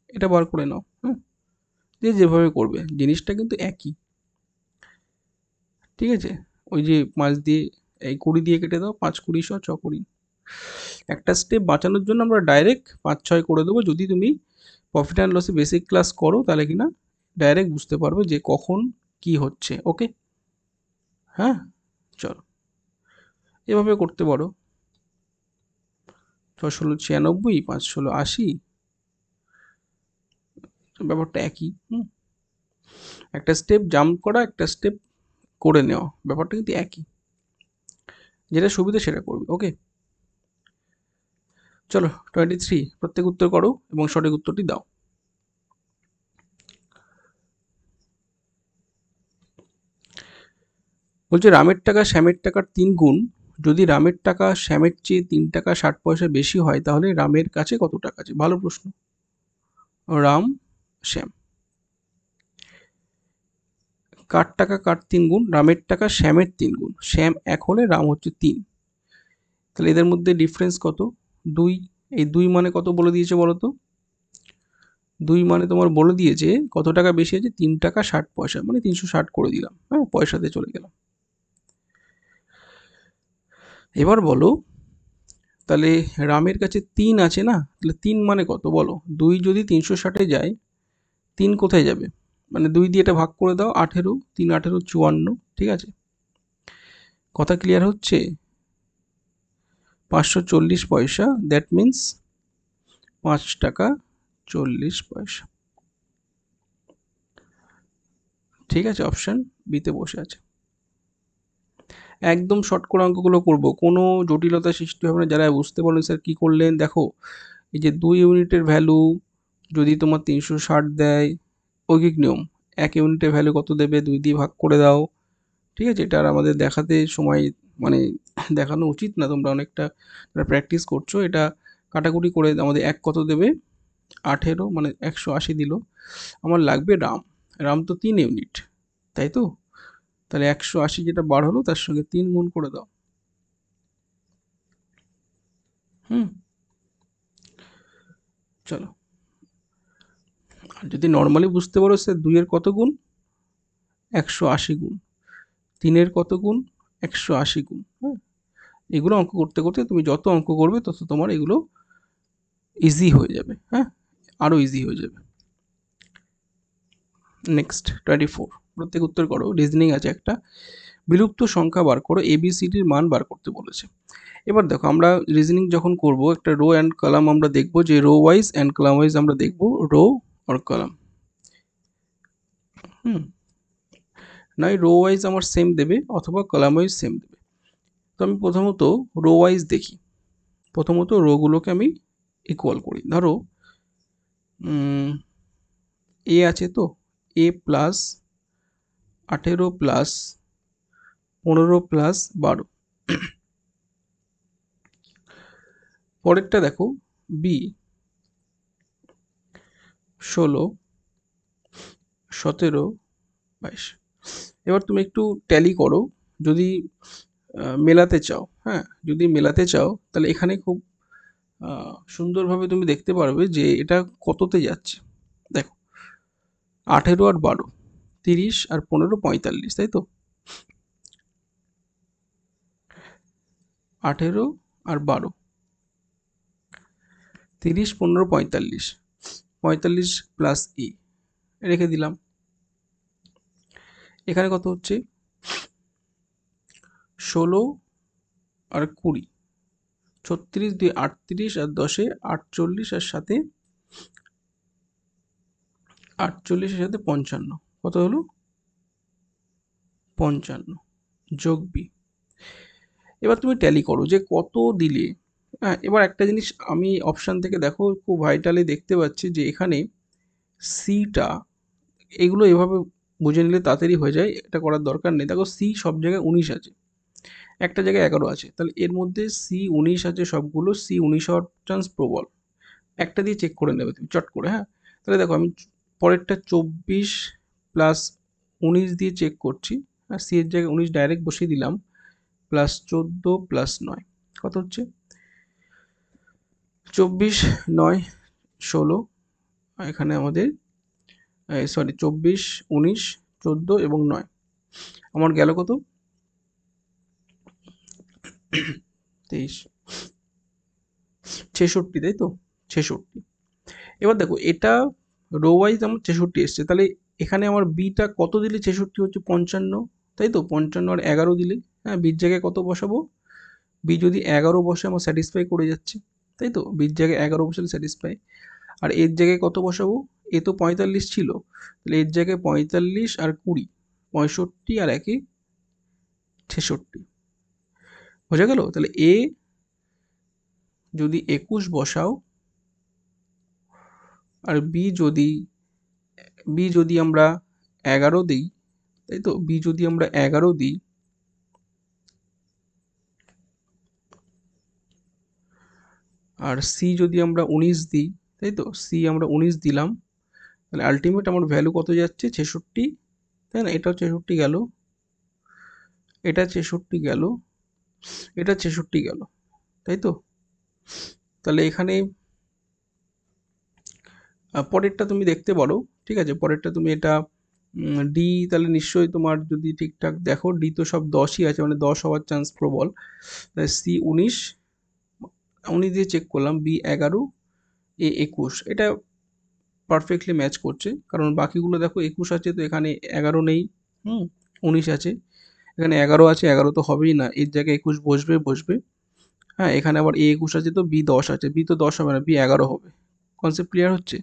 এটা বার করে নাও। হ্যাঁ, যে যেভাবে করবে জিনিসটা কিন্তু একই, ঠিক আছে। ওই যে 5 দিয়ে এই 20 দিয়ে কেটে দাও, 5 20 6 20। একটা স্টেপ বাঁচানোর জন্য আমরা ডাইরেক্ট 5-6 করে দেবো। যদি তুমি প্রফিট অ্যান্ড লসে বেসিক ক্লাস করো, তাহলে কিনা ডাইরেক্ট বুঝতে পারবে যে কখন কি হচ্ছে। ওকে, হ্যাঁ, চলো এভাবে করতে পারো। 6 × 96, 5 × 80, ব্যাপারটা একই। একটা স্টেপ জাম্প করা, একটা স্টেপ করে নেওয়া, ব্যাপারটা কিন্তু একই, যেটা সুবিধা সেটা করবে। ওকে, চলো 23 প্রত্যেক উত্তর করো এবং সঠিক উত্তরটি দাও। বলছে রামের টাকা শ্যামের টাকার 3 গুণ, যদি রামের টাকা শ্যামের চেয়ে 3 টাকা 60 পয়সা বেশি হয়, তাহলে রামের কাছে কত টাকা আছে? ভালো প্রশ্ন। রাম, শ্যাম, কার টাকা কার 3 গুণ, রামের টাকা শ্যামের 3 গুণ। শ্যাম 1 হলে রাম হচ্ছে 3, তাহলে এদের মধ্যে ডিফারেন্স কত, 2। এই 2 মানে কত বলে দিয়েছে বলো তো? 2 মানে তোমার বলে দিয়েছে কত টাকা বেশি আছে, 3 টাকা 60 পয়সা, মানে 360 করে দিলাম। হ্যাঁ, পয়সাতে চলে গেলাম। এবার বলো, তাহলে রামের কাছে 3 আছে না, তাহলে 3 মানে কত বলো? 2 যদি 360-এ যায়, 3 কোথায় যাবে? মানে 2 দিয়ে এটা ভাগ করে দাও, 18, 3 18 54। ঠিক আছে, কথা ক্লিয়ার হচ্ছে? 540 পয়সা, দ্যাট মিন্স 5 টাকা 40 পয়সা। ঠিক আছে, অপশান বিতে বসে আছে। একদম শর্ট করে অঙ্কগুলো করবো, কোনো জটিলতা সৃষ্টি হবে না। যারা বুঝতে পারলেন স্যার কী করলেন, দেখো এই যে 2 ইউনিটের ভ্যালু যদি তোমার 360 দেয়, ঐকিক নিয়ম, 1 ইউনিটের ভ্যালু কত দেবে, 2 দিয়ে ভাগ করে দাও। ঠিক আছে, এটা আর আমাদের দেখাতে সময় মানে দেখানো উচিত না, তোমরা অনেকটা যারা প্র্যাকটিস করছো, এটা কাটাকুটি করে আমাদের 1 কত দেবে, 18, মানে 180 দিল। আমার লাগবে রাম, রাম তো 3 ইউনিট, তাই তো? তাহলে 180 যেটা বার হলো তার সঙ্গে 3 গুণ করে দাও। হুম, চলো। আর যদি নর্মালি বুঝতে পারো স্যার 2 এর কত গুণ, 180 গুণ, 3 এর কত গুণ, 180 গুণ। হ্যাঁ, এগুলো অঙ্ক করতে করতে তুমি যত অঙ্ক করবে তত তোমার এগুলো ইজি হয়ে যাবে। হ্যাঁ, আরও ইজি হয়ে যাবে। নেক্সট 24। প্রত্যেক উত্তর করো। রিজনিং আছে একটা, বিলুপ্ত সংখ্যা বার করো, এবিসিডির মান বার করতে বলেছে। এবার দেখো আমরা রিজনিং যখন করব একটা রো অ্যান্ড কলাম আমরা দেখব, যে rho wise and column wise আমরা দেখব, রো আর কলাম। নয় রো ওয়াইজ আমার সেম দেবে অথবা কলাম ওয়াইজ সেম দেবে। তো আমি প্রথমত রো ওয়াইজ দেখি, প্রথমত রোগুলোকে আমি ইকুয়াল করি। ধরো এ আছে, তো এ প্লাস 18 প্লাস 15 প্লাস 12। পরেরটা দেখো বি 16 17 22। এবার তুমি একটু ট্যালি করো, যদি মেলাতে চাও, হ্যাঁ যদি মেলাতে চাও তাহলে এখানে খুব সুন্দরভাবে তুমি দেখতে পারবে যে এটা কততে যাচ্ছে। দেখো 18 আর 12, 30 আর 15 45, তাই তো? 18 আর 12, 30 15 45, 45 প্লাস ই রেখে দিলাম। এখানে কত হচ্ছে 16 আর 20, 36 2 38 আর 10 48 আর 7 48 এর সাথে 55, কত হলো 55 যোগ বি। এবার তুমি ট্যালি করো যে কত দিলে। হ্যাঁ এবার একটা জিনিস আমি অপশান থেকে দেখো খুব ভাইটালি দেখতে পাচ্ছি যে এখানে সিটা, এগুলো এভাবে বুঝে নিলে তাড়াতাড়ি হয়ে যায়, এটা করার দরকার নেই। দেখো সি সব জায়গায় 19 আছে, একটা জায়গায় 11 আছে, তাহলে এর মধ্যে সি 19 আছে সবগুলো, সি 19 হওয়ার চান্স প্রবল। একটা দিয়ে চেক করে নেবে তুমি চট করে। হ্যাঁ তাহলে দেখো আমি পরেরটা 24 প্লাস 19 দিয়ে চেক করছি, আর সি এর জায়গায় 19 ডাইরেক্ট বসিয়ে দিলাম, প্লাস 14 প্লাস 9 কত হচ্ছে 24 9 16। এখানে আমাদের সরি 24 19 14 এবং 9, আমার গেল কত 23 66, তাই তো 66। এবার দেখো এটা রো ওয়াইজ আমার 66 এসছে, তাহলে এখানে আমার বিটা কত দিলে 66 হচ্ছে 55, তাই তো 55 আর 11 দিলে, হ্যাঁ বির জায়গায় কত বসাবো, বি যদি 11 বসে আমার স্যাটিসফাই করে যাচ্ছে, তাই তো বির জায়গায় 11 বসালে স্যাটিসফাই। আর এর জায়গায় কত বসাবো, এ তো 45 ছিল, তাহলে এর জায়গায় 45 আর 20 65 আর 1 66, বোঝা গেল? তাহলে এ যদি 21 বসাও আর বি যদি আমরা 11 দিই, তাই তো বি যদি আমরা 11 দিই, আর সি যদি আমরা 19 দিই, তাই তো সি আমরা 19 দিলাম, তাহলে আলটিমেট আমার ভ্যালু কত যাচ্ছে 66, তাই না? এটাও 66 গেল, এটা 66 গেল, এটা 66 গেল, তাই তো? তাহলে এখানে পরেরটা তুমি দেখতে পারো, ঠিক আছে? পরেরটা তুমি এটা ডি, তাহলে নিশ্চয়ই তোমার যদি ঠিকঠাক দেখো ডি তো সব 10ই আছে, মানে 10 হওয়ার চান্স প্রবল। তাহলে সি 19 19 দিয়ে চেক করলাম, বি 11, এ 21, এটা পারফেক্টলি ম্যাচ করছে, কারণ বাকিগুলো দেখো 21 আছে তো এখানে 11 নেই, 19 আছে, এখানে 11 আছে, 11 তো হবেই না, এর জায়গায় 21 বসবে বসবে। হ্যাঁ এখানে আবার এ 21 আছে, তো বি 10 আছে, বি তো 10 হবে না, বি 11 হবে। কনসেপ্ট ক্লিয়ার হচ্ছে?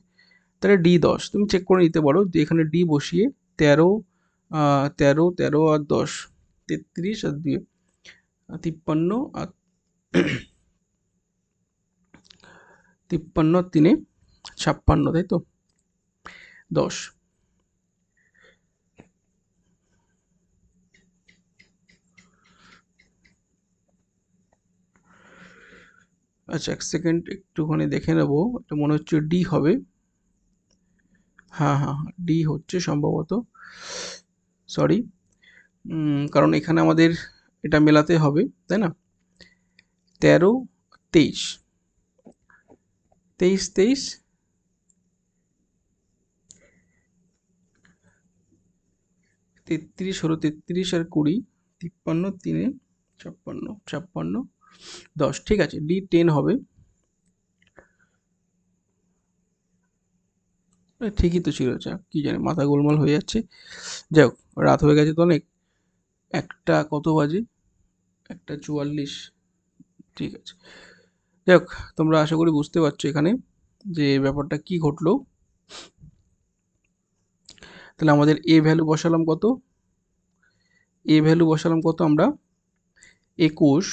তাহলে ডি 10 তুমি চেক করে নিতে পারো, যে এখানে ডি বসিয়ে 13 13 13 আর 10 33 আর 2 53 আর 53 3 56, তাই তো 10। আচ্ছা এক সেকেন্ড একটুখানি দেখে নেবো, এটা মনে হচ্ছে ডি হবে। হ্যাঁ হ্যাঁ ডি হচ্ছে সম্ভবত, সরি, কারণ এখানে আমাদের এটা মেলাতে হবে, তাই না? 13 23 23 23 33 হলো, 33 আর 20 53 3 56 56 10, ঠিক আছে ডি 10 হবে। ঠিকই তো ছিল। আচ্ছা কি জানি মাথা গোলমাল হয়ে যাচ্ছে। যাই হোক, রাত হয়ে গেছে তো অনেক। একটা কত বাজে? 1:44। ঠিক আছে। যাই হোক, তোমরা আশা করি বুঝতে পারছো এখানে যে ব্যাপারটা কি ঘটলো। তাহলে আমাদের এ ভ্যালু বসালাম কত? এ ভ্যালু বসালাম কত আমরা? 21।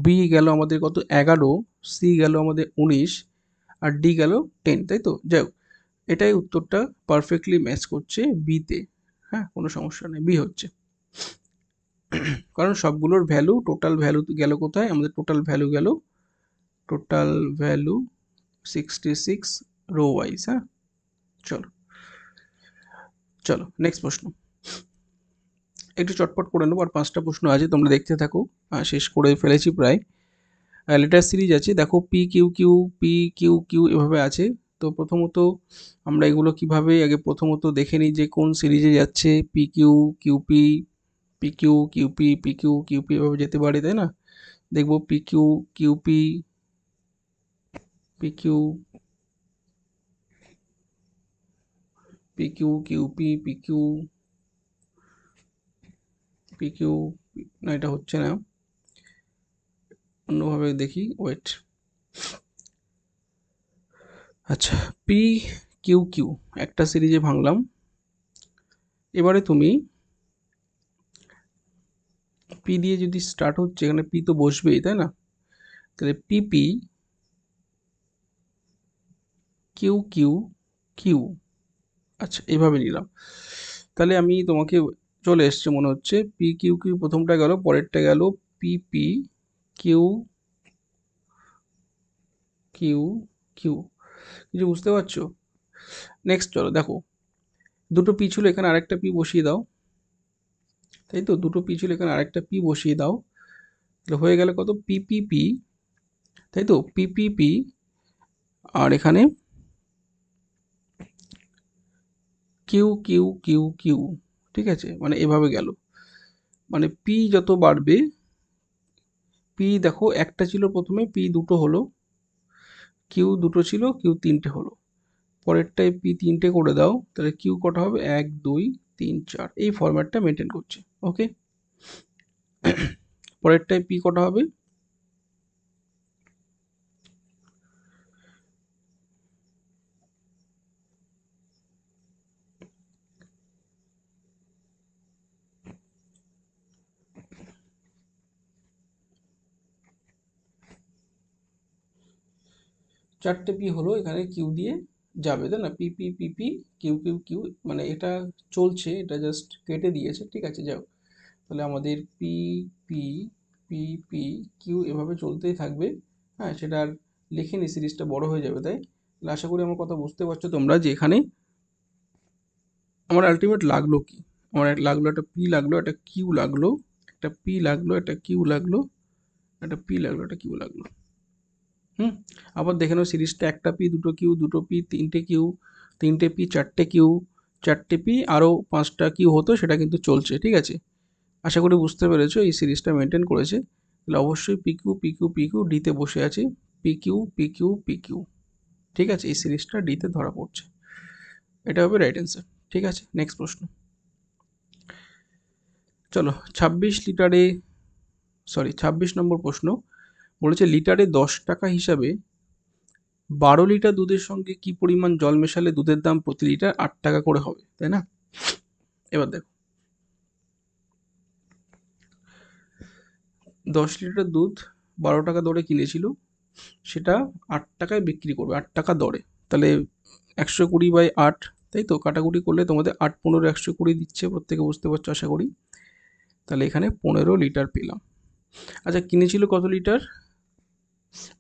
বি গেল আমাদের কত? 11। সি গেল আমাদের 19। আর ডি গেল 10, তাই তো? যাই হোক, এটাই উত্তরটা পারফেক্টলি ম্যাচ করছে বিতে। হ্যাঁ, কোনো সমস্যা নেই, বি হচ্ছে। কারণ সবগুলোর ভ্যালু, টোটাল ভ্যালু গেল কোথায়? আমাদের টোটাল ভ্যালু 66 রো ওয়াইজ। হ্যাঁ, চলো চলো নেক্সট প্রশ্ন। একটু চটপট করে নেবো, আর 5টা প্রশ্ন আছে, তোমরা দেখতে থাকো। শেষ করে ফেলেছি প্রায়। লেটার সিরিজ আছে, দেখো P Q Q, P Q Q এভাবে আছে। তো প্রথমত আমরা এগুলো কিভাবে, আগে প্রথমত দেখে নিই যে কোন সিরিজে যাচ্ছে। P Q Q P, P Q Q P, P Q Q P এভাবে যেতে পারে, তাই না? দেখবো P Q Q P, P Q, P Q Q P, P Q, P Q. না, এটা হচ্ছে না, অন্যভাবে দেখি, ওয়েট। আচ্ছা, পি কিউ কিউ একটা সিরিজে ভাঙলাম। এবারে তুমি পি দিয়ে যদি স্টার্ট হচ্ছে, এখানে পি তো বসবেই, তাই না? তাহলে পিপি কিউ কিউ কিউ। আচ্ছা, এইভাবে নিলাম। তাহলে আমি তোমাকে, চলে এসছে মনে হচ্ছে। পি কিউ কিউ প্রথমটা গেল, পরেরটা গেল পিপি কিউ কিউ কিউ। কিছু বুঝতে পারছো? নেক্সট চলো দেখো, দুটো পি ছিল, এখানে আরেকটা পি বসিয়ে দাও। তাই তো, দুটো পি ছিল, এখানে আরেকটা পি বসিয়ে দাও। তাহলে হয়ে গেল কত? পিপিপি, তাই তো, পিপিপি। আর এখানে কিউ কিউ কিউ কিউ। ঠিক আছে, মানে এভাবে গেল। মানে পি যত বাড়বে, পি দেখো একটা ছিল প্রথমে, পি দুটো হলো, কিউ দুটো ছিল, কিউ তিনটে হলো। পরেরটায় পি তিনটে করে দাও, তাহলে কিউ কটা হবে? 1 2 3 4। এই ফরম্যাটটা মেনটেন করছে। ওকে, পরেরটায় পি কটা হবে? চারটে পি হলো, এখানে কিউ দিয়ে যাবে, তাই না? P P P P Q Q Q, মানে এটা চলছে, এটা জাস্ট কেটে দিয়েছে। ঠিক আছে, যাও। তাহলে আমাদের P P P P Q এভাবে চলতেই থাকবে। হ্যাঁ, সেটা আর লিখিনি, সিরিজটা বড় হয়ে যাবে, তাই। তাহলে আশা করি আমার কথা বুঝতে পারছো তোমরা, যে এখানে আমার আলটিমেট লাগলো কি? আমার লাগলো একটা পি, লাগলো একটা কিউ, লাগলো একটা পি, লাগলো একটা কিউ, লাগলো একটা পি, লাগলো একটা কিউ, লাগলো। হুম, আবার দেখে নাও সিরিজটা, একটা পি, দুটো কিউ, দুটো পি, তিনটে কিউ, তিনটে পি, চারটে কিউ, চারটে পি, আরও 5টা কিউ হতো, সেটা কিন্তু চলছে। ঠিক আছে, আশা করি বুঝতে পেরেছো, এই সিরিজটা মেনটেন করেছে। তাহলে অবশ্যই পিকিউ পিকিউ পিকিউ ডিতে বসে আছে। PQ PQ PQ. ঠিক আছে, এই সিরিজটা ডিতে ধরা পড়ছে। এটা হবে রাইট অ্যান্সার। ঠিক আছে, নেক্সট প্রশ্ন। চলো 26 লিটারে, সরি 26 নম্বর প্রশ্ন। বলেছে লিটারে 10 টাকা হিসাবে 12 লিটার দুধের সঙ্গে কি পরিমাণ জল মেশালে দুধের দাম প্রতি লিটার 8 টাকা করে হবে, তাই না? এবার দেখো, 10 লিটার দুধ 12 টাকা দরে কিনেছিল, সেটা 8 টাকায় বিক্রি করবে, 8 টাকা দরে। তাহলে 120/8, তাই তো, কাটাকুটি করলে তোমাদের 8 15 120 দিচ্ছে, প্রত্যেকে বুঝতে পারছো আশা করি। তাহলে এখানে 15 লিটার পেলাম। আচ্ছা, কিনেছিল কত লিটার?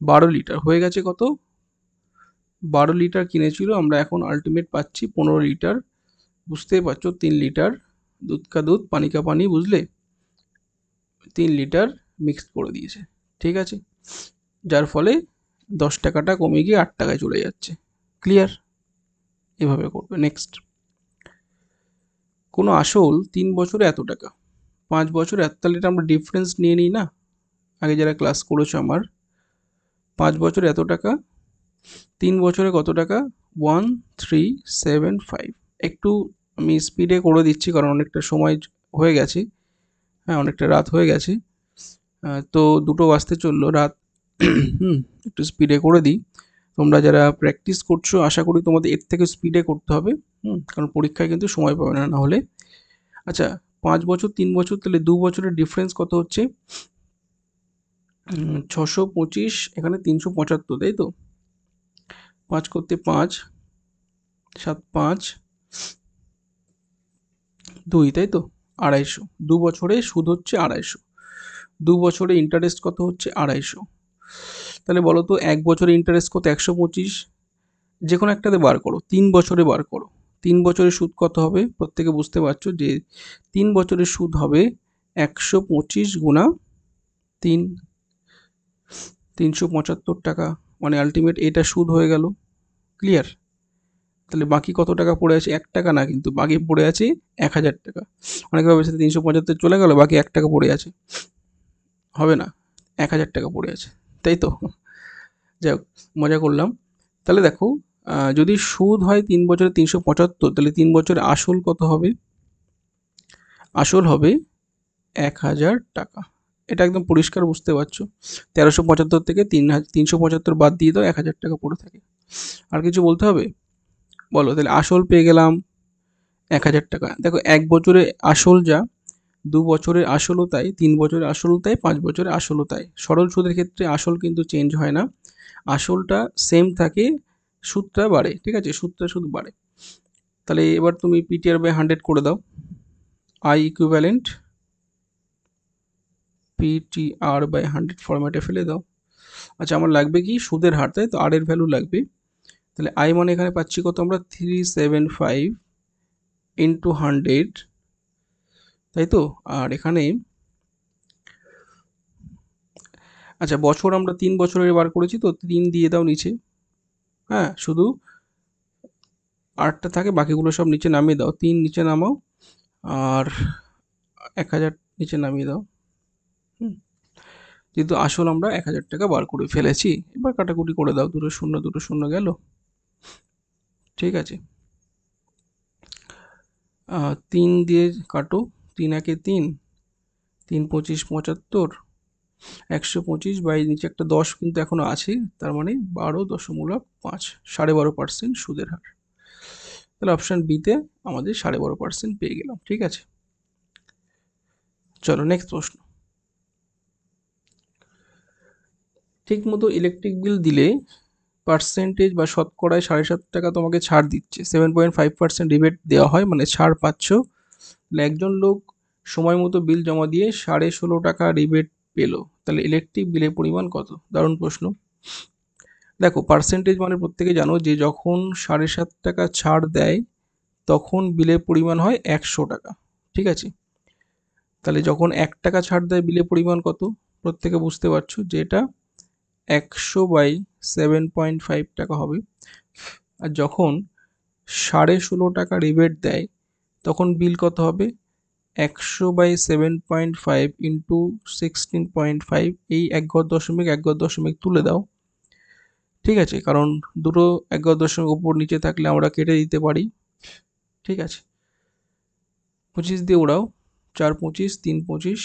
12 লিটার, হয়ে গেছে কত? 12 লিটার কিনেছিল, আমরা এখন আলটিমেট পাচ্ছি 15 লিটার। বুঝতেই পারছো, 3 লিটার দুধ কা দুধ পানি কা পানি, বুঝলে? 3 লিটার মিক্সড করে দিয়েছে। ঠিক আছে, যার ফলে 10 টাকাটা কমে গিয়ে 8 টাকায় চলে যাচ্ছে। ক্লিয়ার? এভাবে করবে। নেক্সট, কোনো আসল 3 বছরে এত টাকা, 5 বছরে এত, তাহলে এটা আমরা ডিফারেন্স নিয়ে নিই না, আগে যারা ক্লাস করেছো আমার। 5 বছরে এত টাকা, 3 বছরে কত টাকা, 1375। একটু আমি স্পিডে করে দিচ্ছি কারণ অনেকটা সময় হয়ে গেছে, হ্যাঁ অনেকটা রাত হয়ে গেছে। তো 2টো বাজতে চললো রাত। একটু স্পিডে করে দিই। তোমরা যারা প্র্যাকটিস করছো আশা করি তোমাদের এর থেকে স্পিডে করতে হবে, কারণ পরীক্ষায় কিন্তু সময় পাবে না হলে। আচ্ছা, 5 বছর 3 বছর, তাহলে 2 বছরের ডিফারেন্স কত হচ্ছে? 625, এখানে 375, তাই তো? 5 করতে 5, 7 5 2, তাই তো? 250। 2 বছরে সুদ হচ্ছে 250। 2 বছরে ইন্টারেস্ট কত হচ্ছে? 250। তাহলে বলো তো 1 বছরে ইন্টারেস্ট কত? 125। যে কোনো একটাতে বার করো, 3 বছরে বার করো। 3 বছরের সুদ কত হবে? প্রত্যেকে বুঝতে পারছো যে 3 বছরের সুদ হবে 125 গুণা 3, 375 টাকা। মানে আলটিমেট এটা সুদ হয়ে গেল। ক্লিয়ার? তাহলে বাকি কত টাকা পড়ে আছে? 1 টাকা না, কিন্তু বাকি পড়ে আছে 1000 টাকা। অনেকে ভাবে 375 চলে গেল, বাকি 1 টাকা পড়ে আছে। হবে না, 1000 টাকা পড়ে আছে, তাই তো? যাই হোক, মজা করলাম। তাহলে দেখো, যদি সুদ হয় 3 বছরে 375, তাহলে 3 বছরে আসল কত হবে? আসল হবে 1000 টাকা। এটা একদম পরিষ্কার বুঝতে পারছো। 1375 থেকে 375 বাদ দিয়ে দাও, 1000 টাকা পড়ে থাকে। আর কিছু বলতে হবে? বলো। তাহলে আসল পেয়ে গেলাম 1000 টাকা। দেখো 1 বছরে আসল যা, 2 বছরের আসলও তাই, 3 বছরের আসলও তাই, 5 বছরের আসলও তাই। সরল সুদের ক্ষেত্রে আসল কিন্তু চেঞ্জ হয় না, আসলটা সেম থাকে, সুদটা বাড়ে। ঠিক আছে, সুদটা শুধু বাড়ে। তাহলে এবার তুমি PTR/100 করে দাও। I ইকুইভ্যালেন্ট PTR/100 ফরম্যাটে ফেলে দাও। আচ্ছা, আমার লাগবে কি? সুদের হার, তাই তো? আর এর ভ্যালু লাগবে। তাহলে I মানে এখানে পাচ্ছি কত আমরা? 375 ইন্টু 100, তাই তো? আর এখানে আচ্ছা, বছর আমরা 3 বছরের বার করেছি তো 3 দিয়ে দাও নিচে। হ্যাঁ, শুধু 8টা থাকে, বাকিগুলো সব নিচে নামিয়ে দাও। 3 নিচে নামাও, আর 1000 নিচে নামিয়ে দাও। যেহেতু আসল আমরা 1000 টাকা বার করে ফেলেছি, এবার কাটাকুটি করে দাও। 2 শূন্য 2 শূন্য গেল। ঠিক আছে, 3 দিয়ে কাটো। 3 একে 3, 3 25 75, 125 বাই নিচে একটা 10 কিন্তু এখনো আছে, তার মানে 12.5, 12.5% সুদের হার। তাহলে অপশান বিতে আমাদের 12.5% পেয়ে গেলাম। ঠিক আছে, চলো নেক্সট প্রশ্ন। ঠিক মতো ইলেকট্রিক বিল দিলে পার্সেন্টেজ বা শতকরায় 7.5 টাকা তোমাকে ছাড় দিচ্ছে, 7.5% রিবেট দেওয়া হয়, মানে ছাড় পাচ্ছ। তাহলে একজন লোক সময় মতো বিল জমা দিয়ে 16.5 টাকা রিবেট পেলো, তাহলে ইলেকট্রিক বিলের পরিমাণ কত? দারুণ প্রশ্ন। দেখো, পার্সেন্টেজ মানে প্রত্যেকে জানো যে যখন 7.5 টাকা ছাড় দেয় তখন বিলের পরিমাণ হয় 100 টাকা। ঠিক আছে, তাহলে যখন 1 টাকা ছাড় দেয় বিলের পরিমাণ কত? প্রত্যেকে বুঝতে পারছো যে এটা 100/7.5 টাকা হবে। আর যখন 16.5 টাকা রিবেট দেয় তখন বিল কত হবে? 100/7.5 ইন্টু 16.5, এই এক ঘর দশমিক তুলে দাও। ঠিক আছে, কারণ দুটো এক ঘর দশমিক উপর নিচে থাকলে আমরা কেটে দিতে পারি। ঠিক আছে, 25 দিয়ে উড়াও। 4 25, 3 25,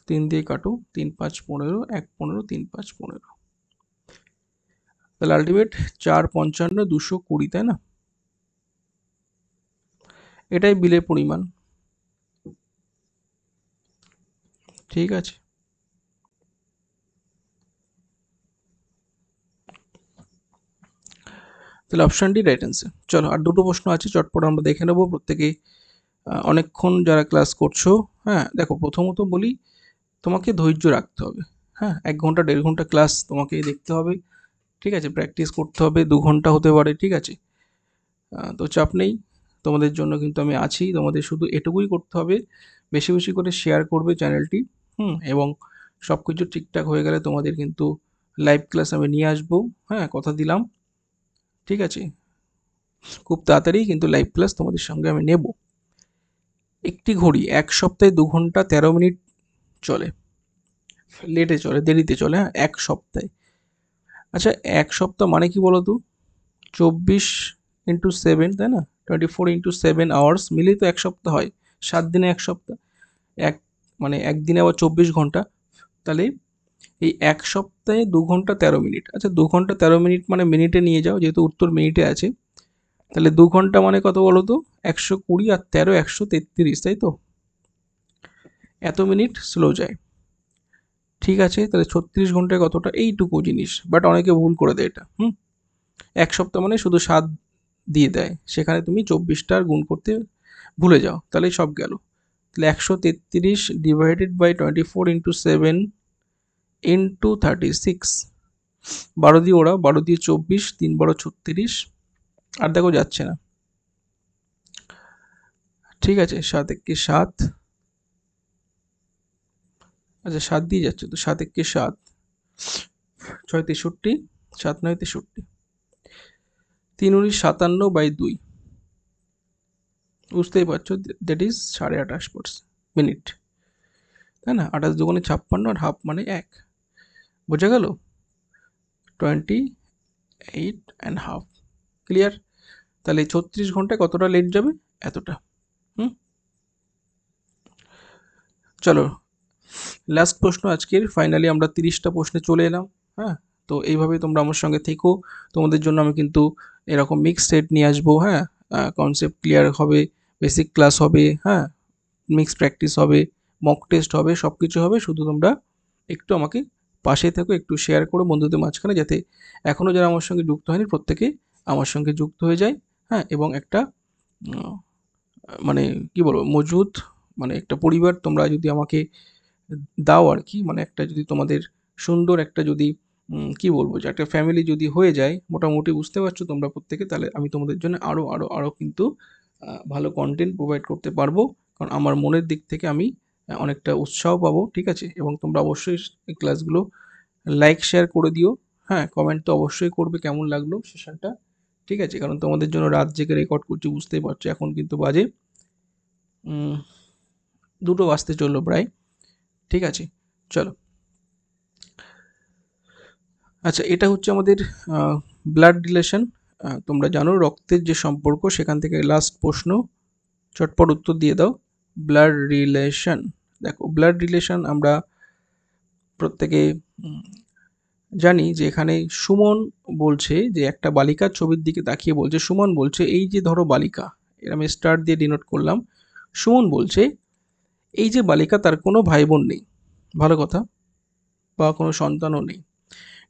3 দিয়ে কাটো। 3 5 15, 1 15, 3 5 15। তাহলে আলটিমেট 4 55 220, তাই না? এটাই বিলের পরিমাণ। ঠিক আছে, তাহলে অপশান ডি রাইট অ্যান্সার। চলো, আর দুটো প্রশ্ন আছে, চটপট আমরা দেখে নেবো প্রত্যেকে। অনেকক্ষণ যারা ক্লাস করছো, হ্যাঁ দেখো, প্রথমত বলি তোমাকে ধৈর্য রাখতে হবে। হ্যাঁ, 1 ঘন্টা 1.5 ঘন্টা ক্লাস তোমাকে দেখতে হবে। ঠিক আছে, প্র্যাকটিস করতে হবে, 2 ঘন্টা হতে পারে। ঠিক আছে, তো চাপ নেই, তোমাদের জন্য কিন্তু আমি আছি। তোমাদের শুধু এটুকুই করতে হবে, বেশি বেশি করে শেয়ার করবে চ্যানেলটি। এবং সব কিছু ঠিকঠাক হয়ে গেলে তোমাদের কিন্তু লাইভ ক্লাস আমি নিয়ে আসবো। হ্যাঁ, কথা দিলাম। ঠিক আছে, খুব তাড়াতাড়ি কিন্তু লাইভ ক্লাস তোমাদের সঙ্গে আমি নেব। একটি ঘড়ি 1 সপ্তাহে 2 ঘন্টা 13 মিনিট চলে, লেটে চলে, দেরিতে চলে। হ্যাঁ, 1 সপ্তাহে। আচ্ছা, 1 সপ্তাহ মানে কি বলো তো? 24x7, তাই না, 24x7 আওয়ার্স মিলে তো এক সপ্তাহ হয়, 7 দিনে এক সপ্তাহ, এক মানে একদিনে আবার 24 ঘন্টা। তাহলে এই এক সপ্তাহে 2 ঘন্টা 13 মিনিট। আচ্ছা 2 ঘন্টা 13 মিনিট মানে মিনিটে নিয়ে যাও, যেহেতু উত্তর মিনিটে আছে। তাহলে 2 ঘন্টা মানে কত বলো তো, 120 আর 13 133, তাই তো, এত মিনিট স্লো যায়। ঠিক আছে, তাহলে 36 ঘন্টায় কতটা, এইটুকু জিনিস, বাট অনেকে ভুল করে দেয় এটা। এক সপ্তাহ মানে শুধু 7 দিয়ে দেয়, সেখানে তুমি 24টার গুণ করতে ভুলে যাও, তাহলে সব গেল। তাহলে 133 ডিভাইডেড বাই 24x7 ইন্টু 36, 12 দিয়ে ওরা, 12 দিয়ে 24, 3 × 36, আর দেখো যাচ্ছে না। ঠিক আছে, 7 × 7, আচ্ছা 7 দিয়ে যাচ্ছে তো, 7 × 7, 6 63, 7 9 63, 3 × 57/2, বুঝতেই পারছো, দ্যাট ইজ 28.5 মিনিট, তাই না। 28 × 2 = 56, আর হাফ মানে 1, বোঝা গেল, 28.5, ক্লিয়ার। তাহলে 36 ঘন্টায় কতটা লেট যাবে, এতটা। চলো লাস্ট প্রশ্ন আজকের, ফাইনালি আমরা 30টা প্রশ্নে চলে এলাম। হ্যাঁ, তো এইভাবে তোমরা আমার সঙ্গে থেকো, তোমাদের জন্য আমি কিন্তু এরকম মিক্স সেট নিয়ে আসবো। হ্যাঁ, কনসেপ্ট ক্লিয়ার হবে, বেসিক ক্লাস হবে, হ্যাঁ, মিক্স প্র্যাকটিস হবে, মক টেস্ট হবে, সব কিছু হবে। শুধু তোমরা একটু আমাকে পাশে থেকো, একটু শেয়ার করো বন্ধুদের মাঝখানে, যাতে এখনও যারা আমার সঙ্গে যুক্ত হয়নি প্রত্যেকে আমার সঙ্গে যুক্ত হয়ে যায়। হ্যাঁ, এবং একটা মানে কি বলবো, মজবুত মানে একটা পরিবার তোমরা যদি আমাকে দাও আর কি, মানে একটা যদি তোমাদের সুন্দর একটা যদি কি বলবো, যে একটা ফ্যামিলি যদি হয়ে যায় মোটামুটি, বুঝতে পারছো তোমরা প্রত্যেকে, তাহলে আমি তোমাদের জন্য আরও আরও আরও কিন্তু ভালো কন্টেন্ট প্রোভাইড করতে পারবো। কারণ আমার মনের দিক থেকে আমি অনেকটা উৎসাহ পাবো। ঠিক আছে, এবং তোমরা অবশ্যই এই ক্লাসগুলো লাইক শেয়ার করে দিও। হ্যাঁ, কমেন্ট তো অবশ্যই করবে কেমন লাগলো সেশনটা। ঠিক আছে, কারণ তোমাদের জন্য রাত জেগে রেকর্ড করছি, বুঝতেই পারছো। এখন কিন্তু বাজে 2টো বাজতে চললো প্রায়। ঠিক আছে, চলো। আচ্ছা, এটা হচ্ছে আমাদের ব্লাড রিলেশন। তোমরা জানো রক্তের যে সম্পর্ক, সেখান থেকে লাস্ট প্রশ্ন, চটপট উত্তর দিয়ে দাও। ব্লাড রিলেশন, দেখো ব্লাড রিলেশন আমরা প্রত্যেকে জানি যে এখানে সুমন বলছে যে একটা বালিকার ছবির দিকে তাকিয়ে বলছে, সুমন বলছে এই যে ধরো বালিকা, এর আমি স্টার দিয়ে ডিনোট করলাম। সুমন বলছে এই যে বালিকা, তার কোনো ভাই বোন নেই, ভালো কথা, বা কোনো সন্তানও নেই,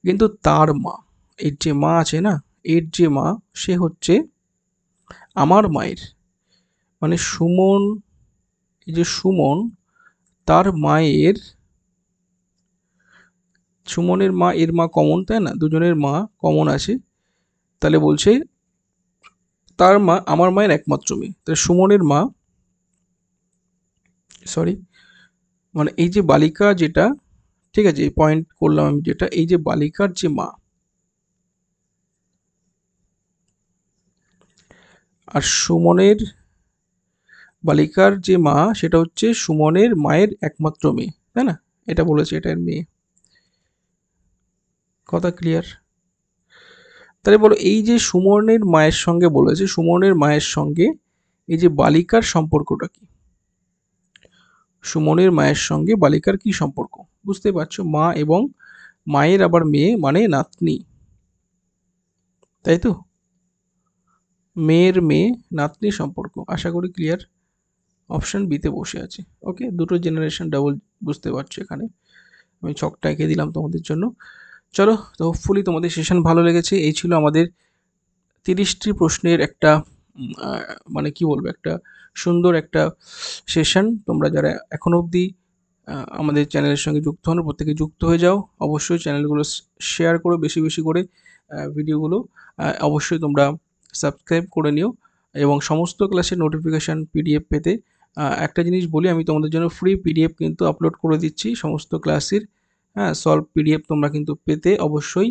কিন্তু তার মা, এর যে মা আছে না, এর যে মা, সে হচ্ছে আমার মায়ের, মানে সুমন, এই যে সুমন, তার মায়ের, সুমনের মা, এর মা কমন, তাই না, দুজনের মা কমন আছে। তাহলে বলছে তার মা আমার মায়ের একমাত্র মেয়ে, তাহলে সুমনের মা, সরি, মানে এই যে বালিকা যেটা, ঠিক আছে, এই পয়েন্ট করলাম আমি যেটা, এই যে বালিকার যে মা, আর সুমনের, বালিকার যে মা সেটা হচ্ছে সুমনের মায়ের একমাত্র মেয়ে, তাই না, এটা বলেছে, এটা এর মেয়ে, কথা ক্লিয়ার। তাহলে বলো এই যে সুমনের মায়ের সঙ্গে বলেছে, সুমনের মায়ের সঙ্গে এই যে বালিকার সম্পর্কটা কি, সুমনের মায়ের সঙ্গে বালিকার কি সম্পর্ক, বুঝতে পারছো, মা এবং মায়ের আবার মেয়ে মানে নাতনি, তাই তো, মেয়ের মেয়ে নাতনি সম্পর্ক, আশা করি ক্লিয়ার। অপশন বিতে বসে আছে। ওকে, দুটো জেনারেশন ডাবল, বুঝতে পারছো, এখানে আমি ছকটা এঁকে দিলাম তোমাদের জন্য। চলো, তো হোপফুলি তোমাদের সেশন ভালো লেগেছে। এই ছিল আমাদের 30টি প্রশ্নের একটা মানে কি বলবো, একটা সুন্দর একটা সেশন। তোমরা যারা এখনো অবধি আমাদের চ্যানেলের সঙ্গে যুক্ত হন, প্রত্যেকে যুক্ত হয়ে যাও। অবশ্যই চ্যানেলগুলো শেয়ার করো বেশি বেশি করে, ভিডিওগুলো অবশ্যই তোমরা সাবস্ক্রাইব করে নিও, এবং সমস্ত ক্লাসের নোটিফিকেশান পিডিএফ পেতে একটা জিনিস বলি, আমি তোমাদের জন্য ফ্রি পিডিএফ কিন্তু আপলোড করে দিচ্ছি সমস্ত ক্লাসের। হ্যাঁ, সলভ পিডিএফ তোমরা কিন্তু পেতে অবশ্যই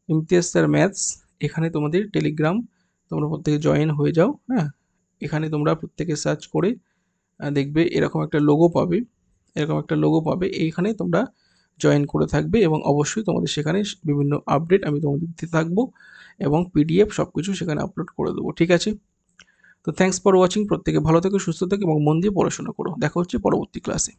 ইমতিয়াজ স্যার ম্যাথস, এখানে তোমাদের টেলিগ্রাম, তোমরা প্রত্যেকে জয়েন হয়ে যাও। হ্যাঁ, এখানে তোমরা প্রত্যেকে সার্চ করে দেখবে এরকম একটা লোগো পাবে, এরকম একটা লোগো পাবে, এইখানে তোমরা জয়েন করে থাকবে এবং অবশ্যই তোমাদের সেখানে বিভিন্ন আপডেট আমি তোমাদের দিতে থাকবো এবং পিডিএফ সব কিছু সেখানে আপলোড করে দেবো, ঠিক আছে? তো থ্যাঙ্কস ফর ওয়াচিং। প্রত্যেকে ভালো থেকো, সুস্থ থেকো এবং মন দিয়ে পড়াশোনা করো। দেখা হচ্ছে পরবর্তী ক্লাসে।